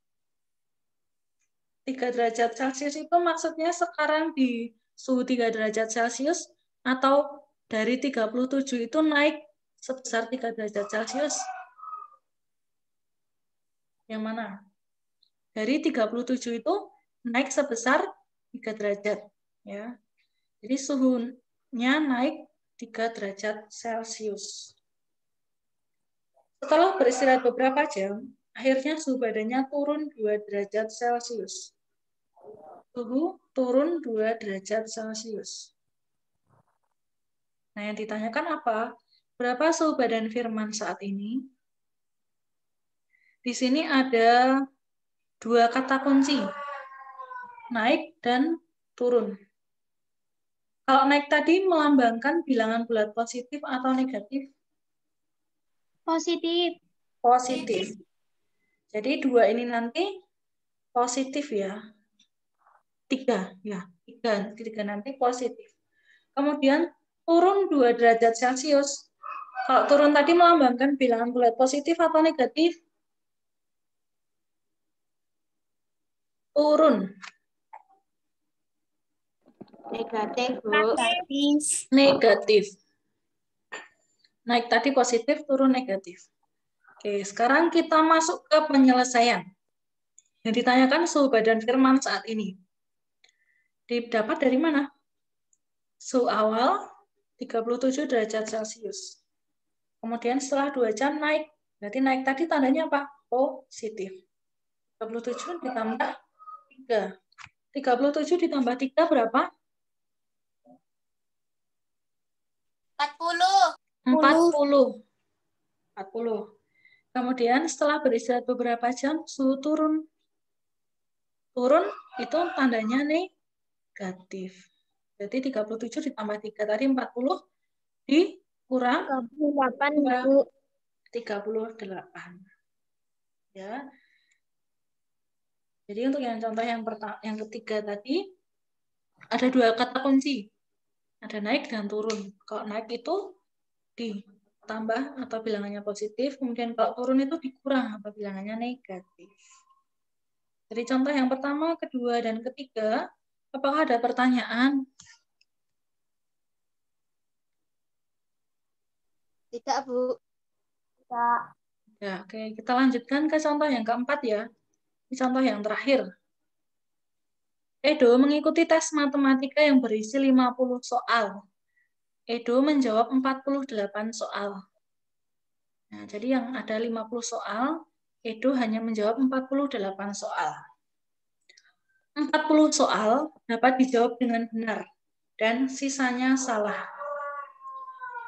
3 derajat Celcius itu maksudnya sekarang di suhu 3 derajat Celcius atau dari 37 itu naik sebesar 3 derajat Celcius? Yang mana? Dari 37 itu naik sebesar 3 derajat. Ya. Jadi suhunya naik 3 derajat Celcius. Setelah beristirahat beberapa jam, akhirnya suhu badannya turun 2 derajat Celcius. Suhu turun 2 derajat Celcius. Nah, yang ditanyakan apa? Berapa suhu badan Firman saat ini? Di sini ada 2 kata kunci, naik dan turun. Kalau naik tadi melambangkan bilangan bulat positif atau negatif? Positif. Positif. Jadi 2 ini nanti positif ya. 3 ya. 3 nanti positif. Kemudian turun 2 derajat Celcius. Kalau turun tadi melambangkan bilangan bulat positif atau negatif? Turun. Negatif, Bu. Negatif. Naik tadi positif, turun negatif. Oke, sekarang kita masuk ke penyelesaian. Yang ditanyakan suhu badan Firman saat ini. Didapat dari mana? Suhu awal 37 derajat Celcius. Kemudian setelah 2 jam naik. Berarti naik tadi tandanya apa? Positif. 37 ditambah 3. 37 ditambah 3 berapa? 40. 40. Kemudian setelah beristirahat beberapa jam, suhu turun. Turun itu tandanya negatif. Jadi 37 ditambah 3 tadi 40 dikurang 38, Bu. 38. Ya. Jadi untuk yang contoh yang ketiga tadi ada 2 kata kunci. Ada naik dan turun. Kalau naik itu ditambah atau bilangannya positif, kemudian kalau turun itu dikurang atau bilangannya negatif. Jadi contoh yang pertama, kedua, dan ketiga, apakah ada pertanyaan? Tidak, Bu. Tidak. Ya, oke, kita lanjutkan ke contoh yang keempat ya. Ini contoh yang terakhir. Edo mengikuti tes matematika yang berisi 50 soal. Edo menjawab 48 soal. Nah, jadi yang ada 50 soal, Edo hanya menjawab 48 soal. 40 soal dapat dijawab dengan benar, dan sisanya salah.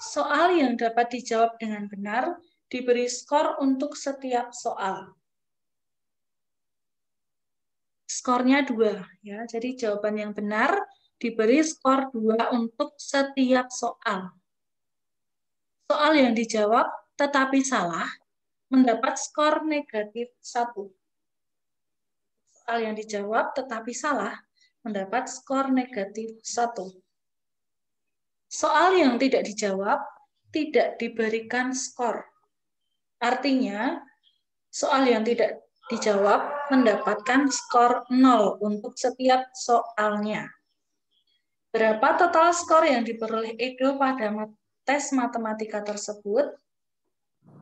Soal yang dapat dijawab dengan benar diberi skor untuk setiap soal. Skornya 2. Ya, jadi jawaban yang benar diberi skor 2 untuk setiap soal. Soal yang dijawab tetapi salah mendapat skor negatif 1. Soal yang dijawab tetapi salah mendapat skor negatif 1. Soal yang tidak dijawab tidak diberikan skor. Artinya, soal yang tidak dijawab mendapatkan skor 0 untuk setiap soalnya. Berapa total skor yang diperoleh Edo pada tes matematika tersebut?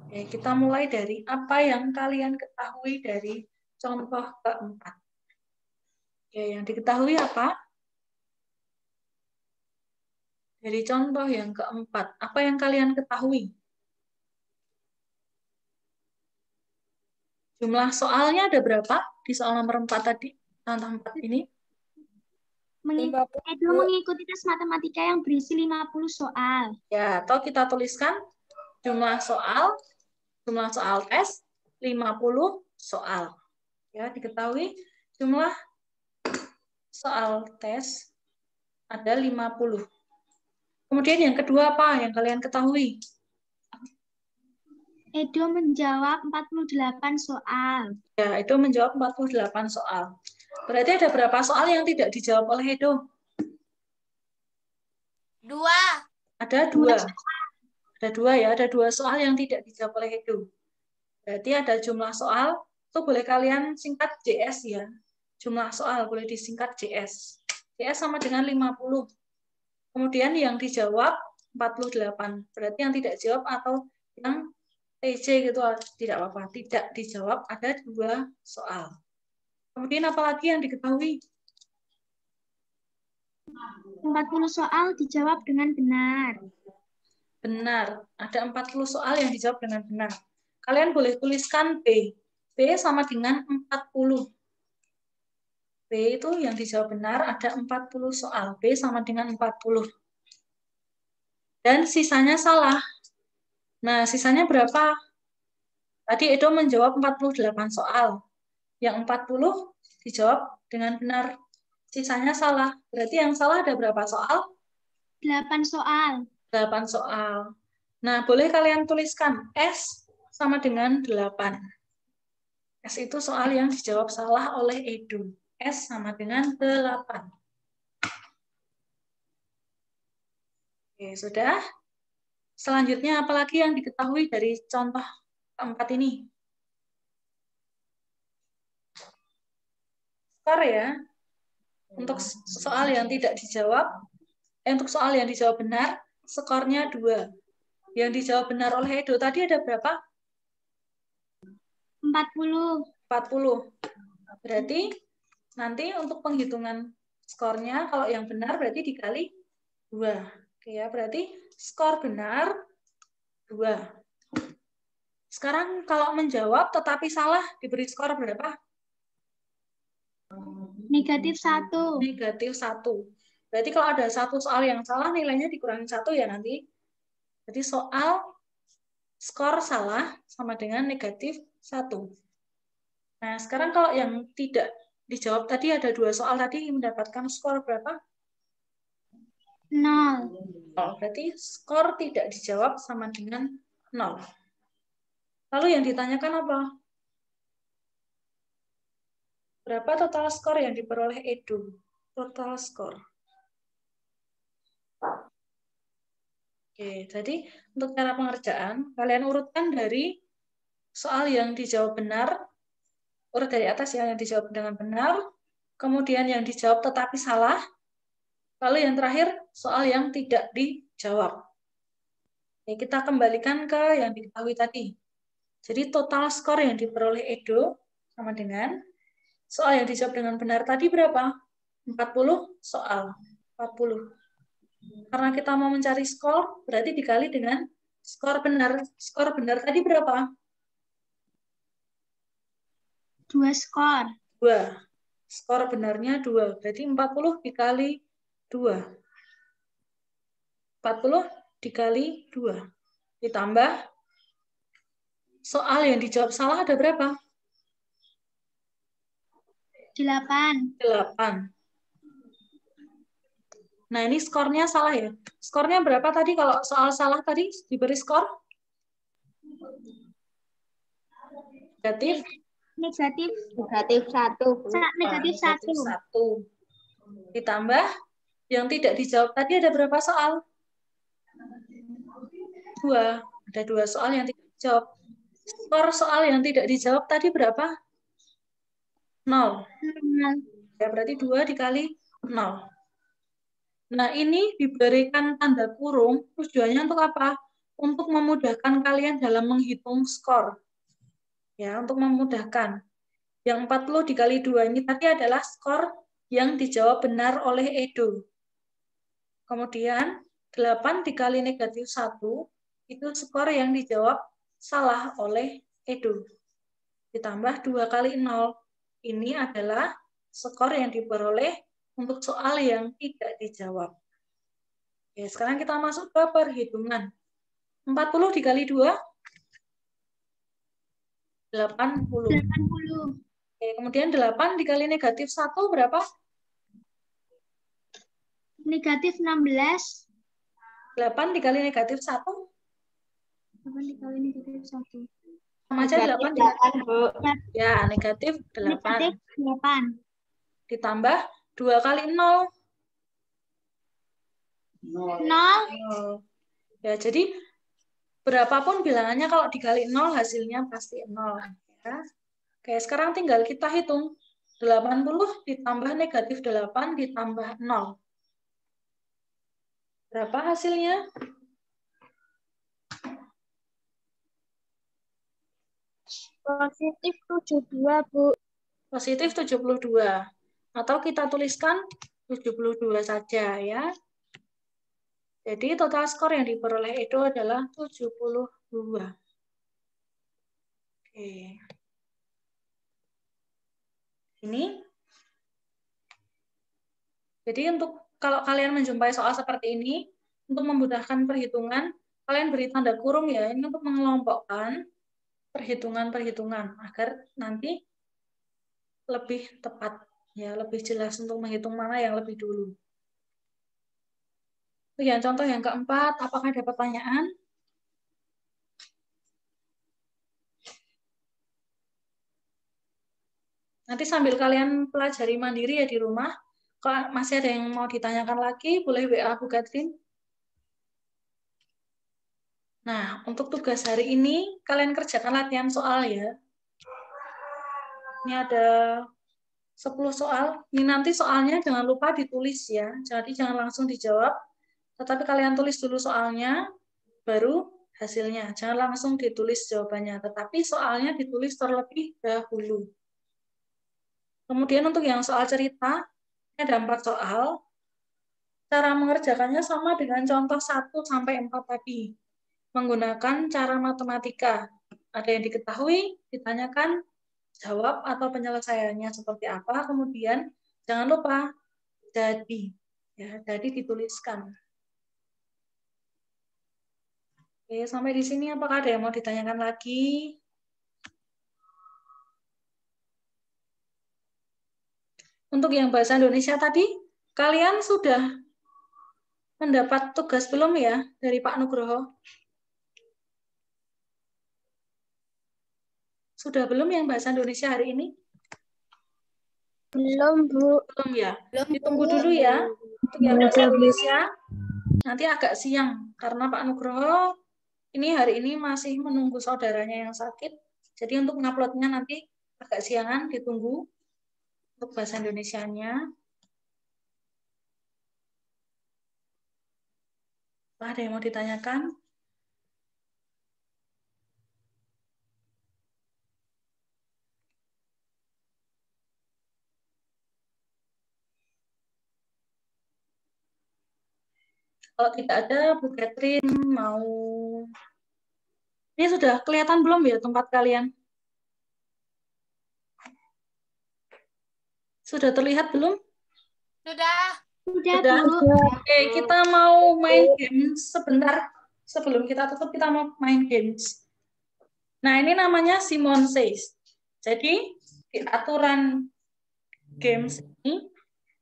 Oke, kita mulai dari apa yang kalian ketahui dari contoh keempat. Oke, yang diketahui apa? Dari contoh yang keempat, apa yang kalian ketahui? Jumlah soalnya ada berapa di soal nomor 4 tadi? Contoh 4 ini? Edo mengikuti tes matematika yang berisi 50 soal. Ya, atau kita tuliskan jumlah soal tes 50 soal. Ya, diketahui jumlah soal tes ada 50. Kemudian yang kedua apa yang kalian ketahui? Edo menjawab 48 soal. Ya, Edo menjawab 48 soal. Berarti ada berapa soal yang tidak dijawab oleh Edo? 2. Ada 2. Ada 2 ya, ada 2 soal yang tidak dijawab oleh Edo. Berarti ada jumlah soal, itu boleh kalian singkat JS ya. Jumlah soal boleh disingkat JS. JS sama dengan 50. Kemudian yang dijawab 48. Berarti yang tidak jawab atau yang TJ gitu tidak apa-apa. Tidak dijawab ada 2 soal. Kemudian apalagi yang diketahui? 40 soal dijawab dengan benar. Benar. Ada 40 soal yang dijawab dengan benar. Kalian boleh tuliskan B. B sama dengan 40. B itu yang dijawab benar ada 40 soal. B sama dengan 40. Dan sisanya salah. Nah, sisanya berapa? Tadi Edo menjawab 48 soal. Yang 40 dijawab dengan benar. Sisanya salah. Berarti yang salah ada berapa soal? 8 soal. 8 soal. Nah, boleh kalian tuliskan S sama dengan 8. S itu soal yang dijawab salah oleh Edo. S sama dengan 8. Oke, sudah. Selanjutnya, apalagi yang diketahui dari contoh keempat ini? Skor ya. Untuk soal yang tidak dijawab, untuk soal yang dijawab benar, skornya 2. Yang dijawab benar oleh Edo tadi ada berapa? 40. 40. Berarti nanti untuk penghitungan skornya, kalau yang benar berarti dikali 2. Oke ya, berarti skor benar 2. Sekarang kalau menjawab tetapi salah diberi skor berapa? Negatif 1. Negatif 1. Berarti kalau ada satu soal yang salah, nilainya dikurangi 1 ya nanti. Jadi soal skor salah sama dengan negatif 1. Nah, sekarang kalau yang tidak dijawab tadi ada 2 soal tadi mendapatkan skor berapa? 0. Berarti skor tidak dijawab sama dengan 0. Lalu yang ditanyakan apa? Berapa total skor yang diperoleh Edo? Total skor. Oke, jadi untuk cara pengerjaan, kalian urutkan dari soal yang dijawab benar, urut dari atas yang dijawab dengan benar, kemudian yang dijawab tetapi salah, lalu yang terakhir soal yang tidak dijawab. Oke, kita kembalikan ke yang diketahui tadi. Jadi total skor yang diperoleh Edo sama dengan soal yang dijawab dengan benar tadi berapa? 40 soal. 40. Karena kita mau mencari skor, berarti dikali dengan skor benar. Skor benar tadi berapa? 2 skor. 2. Skor benarnya 2. Berarti 40 dikali 2. 40 dikali 2. Ditambah soal yang dijawab salah ada berapa? 8. 8. Nah, ini skornya salah ya. Skornya berapa tadi kalau soal salah tadi diberi skor? Negatif. Negatif. Negatif 1. Negatif 1. 1. Ditambah yang tidak dijawab tadi ada berapa soal? 2. Ada 2 soal yang tidak dijawab. Skor soal yang tidak dijawab tadi berapa? 0. Ya, berarti 2 dikali 0. Nah, ini diberikan tanda kurung, tujuannya untuk apa? Untuk memudahkan kalian dalam menghitung skor. Ya, untuk memudahkan. Yang 40 dikali 2 ini tadi adalah skor yang dijawab benar oleh Edo. Kemudian, 8 dikali negatif 1, itu skor yang dijawab salah oleh Edo. Ditambah 2 kali 0. Ini adalah skor yang diperoleh untuk soal yang tidak dijawab. Oke, sekarang kita masuk ke perhitungan. 40 dikali 2? 80. 80. Oke, kemudian 8 dikali negatif 1 berapa? Negatif 16. 8 dikali negatif 1? 8 dikali negatif 1. Sama aja 8 dikali 8, Bu. ya, negatif 8. Negatif 8. Ditambah 2 kali 0. 0. Ya, jadi berapapun bilangannya kalau dikali 0 hasilnya pasti 0. Ya. Oke, sekarang tinggal kita hitung. 80 ditambah negatif 8 ditambah 0. Berapa hasilnya? Positif 72, Bu. Positif 72. Atau kita tuliskan 72 saja ya. Jadi total skor yang diperoleh Edo adalah 72. Oke. Ini. Jadi untuk kalau kalian menjumpai soal seperti ini, untuk memudahkan perhitungan, kalian beri tanda kurung ya, ini untuk mengelompokkan perhitungan-perhitungan agar nanti lebih tepat ya, lebih jelas untuk menghitung mana yang lebih dulu. Yang contoh yang keempat, apakah ada pertanyaan? Nanti sambil kalian pelajari mandiri ya di rumah, kalau masih ada yang mau ditanyakan lagi, boleh WA Bu Katrin. Nah, untuk tugas hari ini, kalian kerjakan latihan soal ya. Ini ada 10 soal. Ini nanti soalnya jangan lupa ditulis ya. Jadi jangan langsung dijawab. Tetapi kalian tulis dulu soalnya, baru hasilnya. Jangan langsung ditulis jawabannya. Tetapi soalnya ditulis terlebih dahulu. Kemudian untuk yang soal cerita, ini ada 4 soal. Cara mengerjakannya sama dengan contoh 1-4 tadi. Menggunakan cara matematika. Ada yang diketahui, ditanyakan, jawab atau penyelesaiannya seperti apa. Kemudian jangan lupa jadi. Ya, jadi dituliskan. Oke, sampai di sini apakah ada yang mau ditanyakan lagi? Untuk yang bahasa Indonesia tadi, kalian sudah mendapat tugas belum ya dari Pak Nugroho? Sudah belum yang bahasa Indonesia hari ini? Belum, Bu. Belum ya? Ditunggu dulu ya. Untuk yang bahasa Indonesia, nanti agak siang. Karena Pak Nugroho ini hari ini masih menunggu saudaranya yang sakit. Jadi untuk nguploadnya nanti agak siangan, ditunggu. Untuk bahasa Indonesianya. Ada yang mau ditanyakan? Kalau tidak ada, Bu Catherine mau... Ini sudah kelihatan belum ya tempat kalian? Sudah terlihat belum? Sudah. Sudah, Bu. Oke, kita mau main games sebentar. Sebelum kita tutup, kita mau main games. Nah, ini namanya Simon Says. Jadi, di aturan games ini,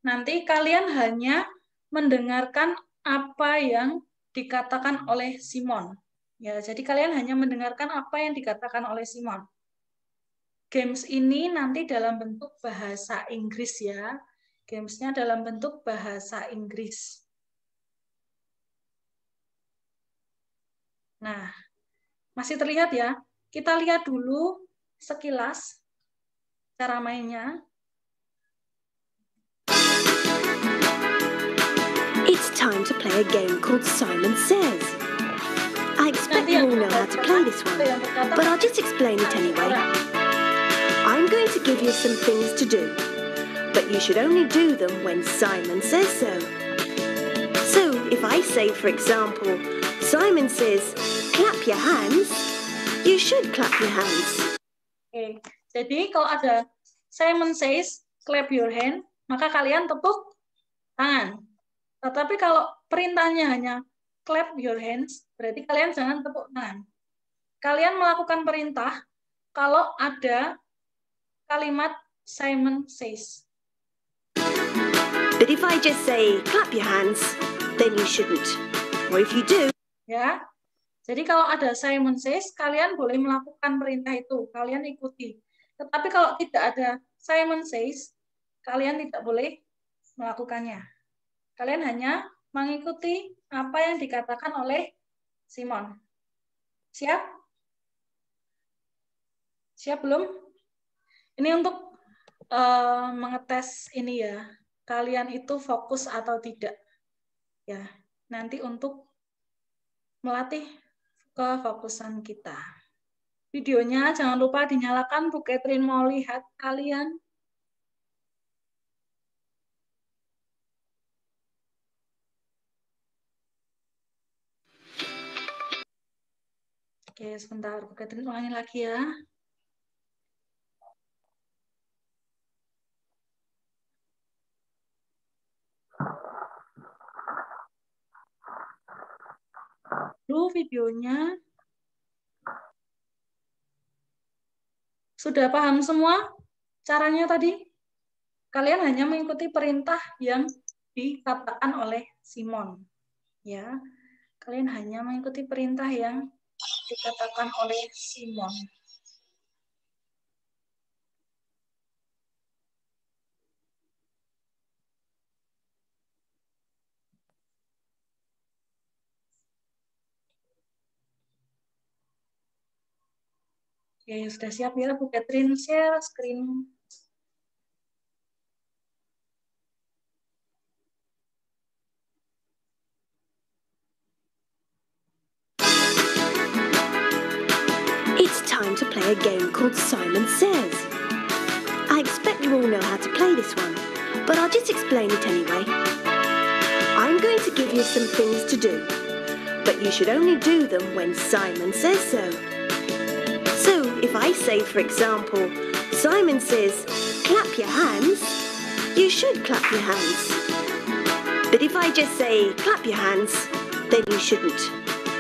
nanti kalian hanya mendengarkan apa yang dikatakan oleh Simon. Ya, jadi kalian hanya mendengarkan apa yang dikatakan oleh Simon. Games ini nanti dalam bentuk bahasa Inggris ya. Gamesnya dalam bentuk bahasa Inggris. Nah, masih terlihat ya? Kita lihat dulu sekilas cara mainnya. It's time to play a game called Simon Says. I expect you all know how to play this one, but I'll just explain it anyway. I'm going to give you some things to do, but you should only do them when Simon says so. So if I say, for example, Simon says, clap your hands, you should clap your hands. Oke, jadi kalau ada Simon says, clap your hand, maka kalian tepuk tangan. Tetapi kalau perintahnya hanya clap your hands, berarti kalian jangan tepuk tangan. Kalian melakukan perintah kalau ada kalimat Simon says. But if I just say, clap your hands, then you shouldn't. Or if you do... Ya, jadi kalau ada Simon says, kalian boleh melakukan perintah itu, kalian ikuti. Tetapi kalau tidak ada Simon says, kalian tidak boleh melakukannya. Kalian hanya mengikuti apa yang dikatakan oleh Simon. Siap? Siap belum? Ini untuk mengetes ini ya, kalian itu fokus atau tidak. Ya, nanti untuk melatih kefokusan kita. Videonya jangan lupa dinyalakan, Bu Catherine mau lihat kalian. Oke, sebentar. Bu Catherine ulangi lagi ya. Dulu videonya. Sudah paham semua caranya tadi? Kalian hanya mengikuti perintah yang dikatakan oleh Simon. Ya, kalian hanya mengikuti perintah yang dikatakan oleh Simon. Oke, sudah siap ya Bu Catherine, share screen. It's time to play a game called Simon Says. I expect you all know how to play this one, but I'll just explain it anyway. I'm going to give you some things to do, but you should only do them when Simon says so. So if I say, for example, Simon says, clap your hands, you should clap your hands. But if I just say, clap your hands, then you shouldn't.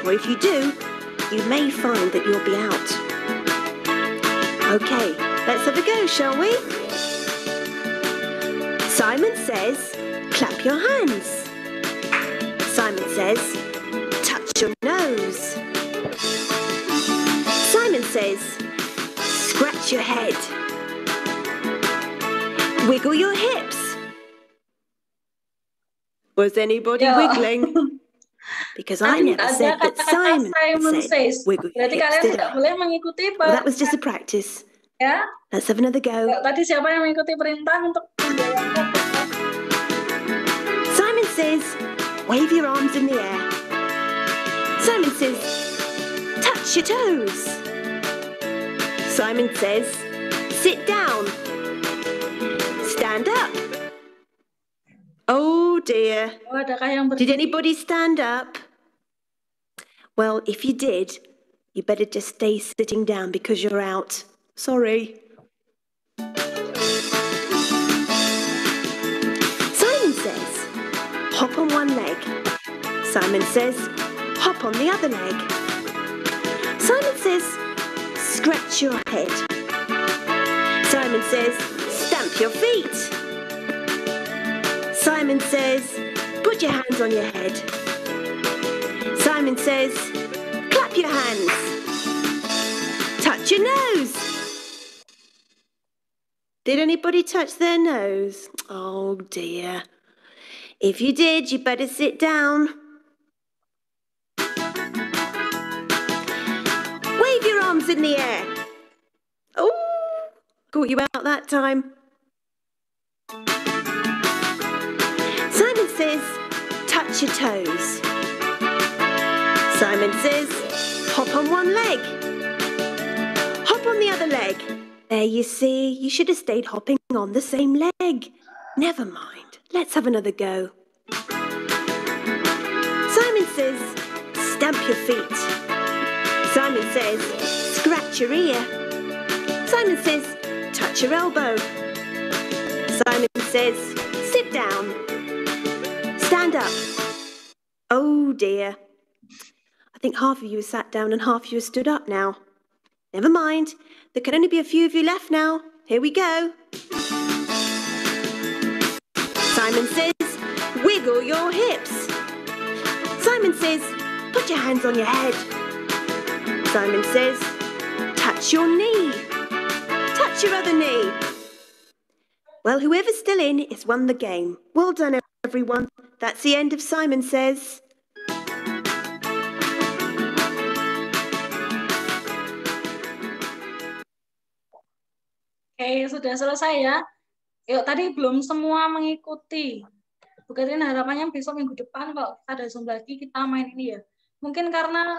Or if you do, you may find that you'll be out. Okay, let's have a go, shall we? Simon says, clap your hands. Simon says, touch your nose. Simon says, scratch your head. Wiggle your hips. Was anybody wiggling? Because I never said that Simon said wiggle your Berarti hips, kalian did tidak I? boleh mengikuti Well, that was just a practice. ya. Let's have another go. Tadi siapa yang mengikuti perintah untuk menjalankan? Simon says, wave your arms in the air. Simon says, touch your toes. Simon says, sit down. Stand up. Oh dear. Oh, adakah yang Did anybody stand up? Well, if you did, you better just stay sitting down because you're out. Sorry. Simon says, hop on one leg. Simon says, hop on the other leg. Simon says, scratch your head. Simon says, stamp your feet. Simon says, put your hands on your head. Simon says, clap your hands. Touch your nose. Did anybody touch their nose? Oh dear. If you did, you better sit down. Wave your arms in the air. Oh, caught you out that time. Simon says, touch your toes. Simon says, hop on one leg. Hop on the other leg. There you see, you should have stayed hopping on the same leg. Never mind, let's have another go. Simon says, stamp your feet. Simon says, scratch your ear. Simon says, touch your elbow. Simon says, sit down. Stand up. Oh dear. I think half of you are sat down and half of you are stood up now. Never mind. There can only be a few of you left now. Here we go. Simon says, wiggle your hips. Simon says, put your hands on your head. Simon says, touch your knee. Touch your other knee. Well, whoever's still in has won the game. Well done, everyone. That's the end of Simon Says. Oke, sudah selesai ya. Yuk, tadi belum semua mengikuti. Bu Catherine harapannya besok minggu depan kalau kita ada Zoom lagi, kita main ini ya. Mungkin karena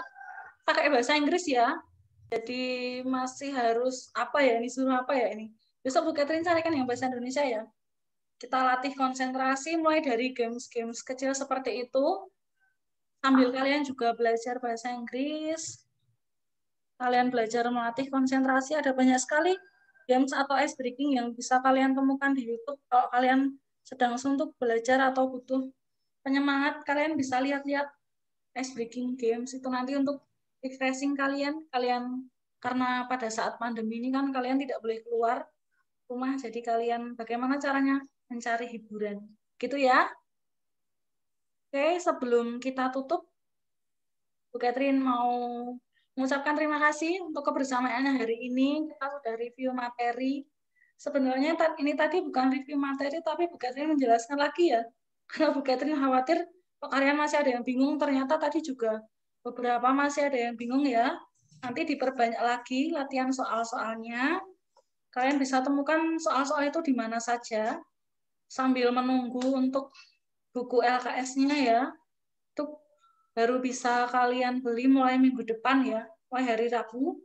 pakai bahasa Inggris ya, jadi masih harus apa ya, ini suruh apa ya ini. Besok Bu Catherine carikan yang bahasa Indonesia ya. Kita latih konsentrasi mulai dari games-games kecil seperti itu, sambil kalian juga belajar bahasa Inggris. kalian belajar melatih konsentrasi, ada banyak sekali games atau ice breaking yang bisa kalian temukan di YouTube. Kalau kalian sedang suntuk belajar atau butuh penyemangat, kalian bisa lihat-lihat ice breaking games itu nanti untuk refreshing kalian. Karena pada saat pandemi ini kan kalian tidak boleh keluar rumah, jadi kalian bagaimana caranya mencari hiburan. Gitu ya. Oke, sebelum kita tutup, Bu Catherine mau mengucapkan terima kasih untuk kebersamaannya hari ini. Kita sudah review materi. Sebenarnya ini tadi bukan review materi, tapi Bu Catherine menjelaskan lagi ya. Karena Bu Catherine khawatir kok kalian masih ada yang bingung. Ternyata tadi juga beberapa masih ada yang bingung ya. Nanti diperbanyak lagi latihan soal-soalnya. Kalian bisa temukan soal-soal itu di mana saja. Sambil menunggu untuk buku LKS-nya ya. Itu baru bisa kalian beli mulai minggu depan ya. Mulai hari Rabu,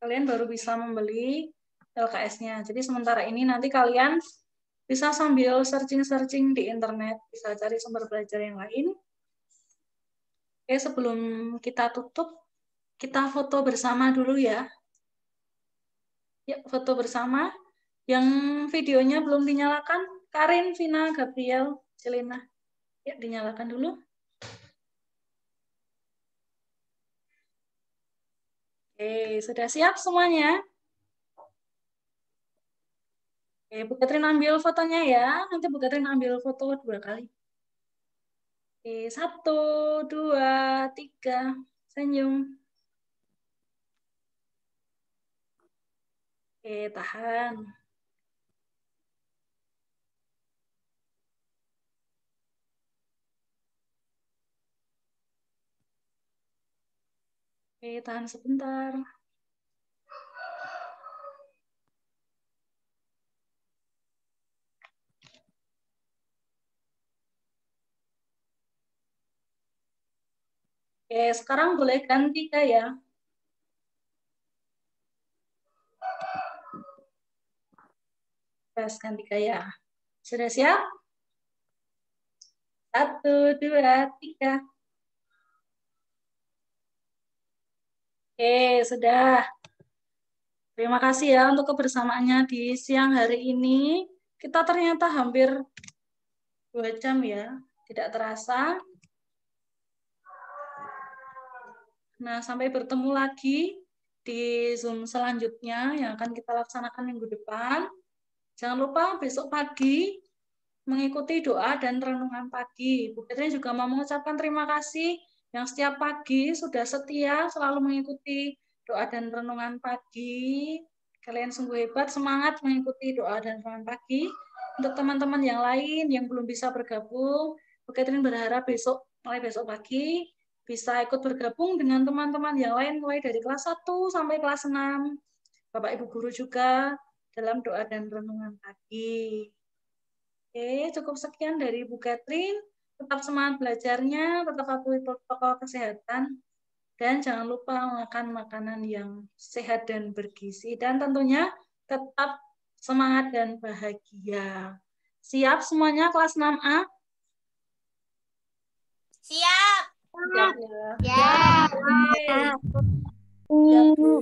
kalian baru bisa membeli LKS-nya. Jadi sementara ini nanti kalian bisa sambil searching-searching di internet, bisa cari sumber belajar yang lain. Oke, sebelum kita tutup, kita foto bersama dulu ya. Ya, foto bersama. Yang videonya belum dinyalakan, Karin, Vina, Gabriel, Celina. Ya, dinyalakan dulu. Oke, sudah siap semuanya? Oke, Bu Catherine ambil fotonya ya. Nanti Bu Catherine ambil foto 2 kali. Oke, 1, 2, 3. Senyum. Oke, tahan. Oke, tahan sebentar. Oke, sekarang boleh ganti ya. Terus ganti gaya. Sudah siap? 1, 2, 3. Oke, sudah. Terima kasih ya untuk kebersamaannya di siang hari ini. Kita ternyata hampir 2 jam ya, tidak terasa. Nah, sampai bertemu lagi di Zoom selanjutnya yang akan kita laksanakan minggu depan. Jangan lupa besok pagi mengikuti doa dan renungan pagi. Bu Catherine juga mau mengucapkan terima kasih yang setiap pagi sudah setia selalu mengikuti doa dan renungan pagi. Kalian sungguh hebat, semangat mengikuti doa dan renungan pagi. Untuk teman-teman yang lain yang belum bisa bergabung, Bu Catherine berharap mulai besok pagi bisa ikut bergabung dengan teman-teman yang lain mulai dari kelas 1 sampai kelas 6. Bapak Ibu guru juga dalam doa dan renungan pagi. Oke, cukup sekian dari Bu Catherine. Tetap semangat belajarnya, tetap patuhi protokol kesehatan, dan jangan lupa makan makanan yang sehat dan bergizi. Dan tentunya tetap semangat dan bahagia. Siap semuanya kelas 6A? Siap. Siap ya. Ya. Siap, Bu.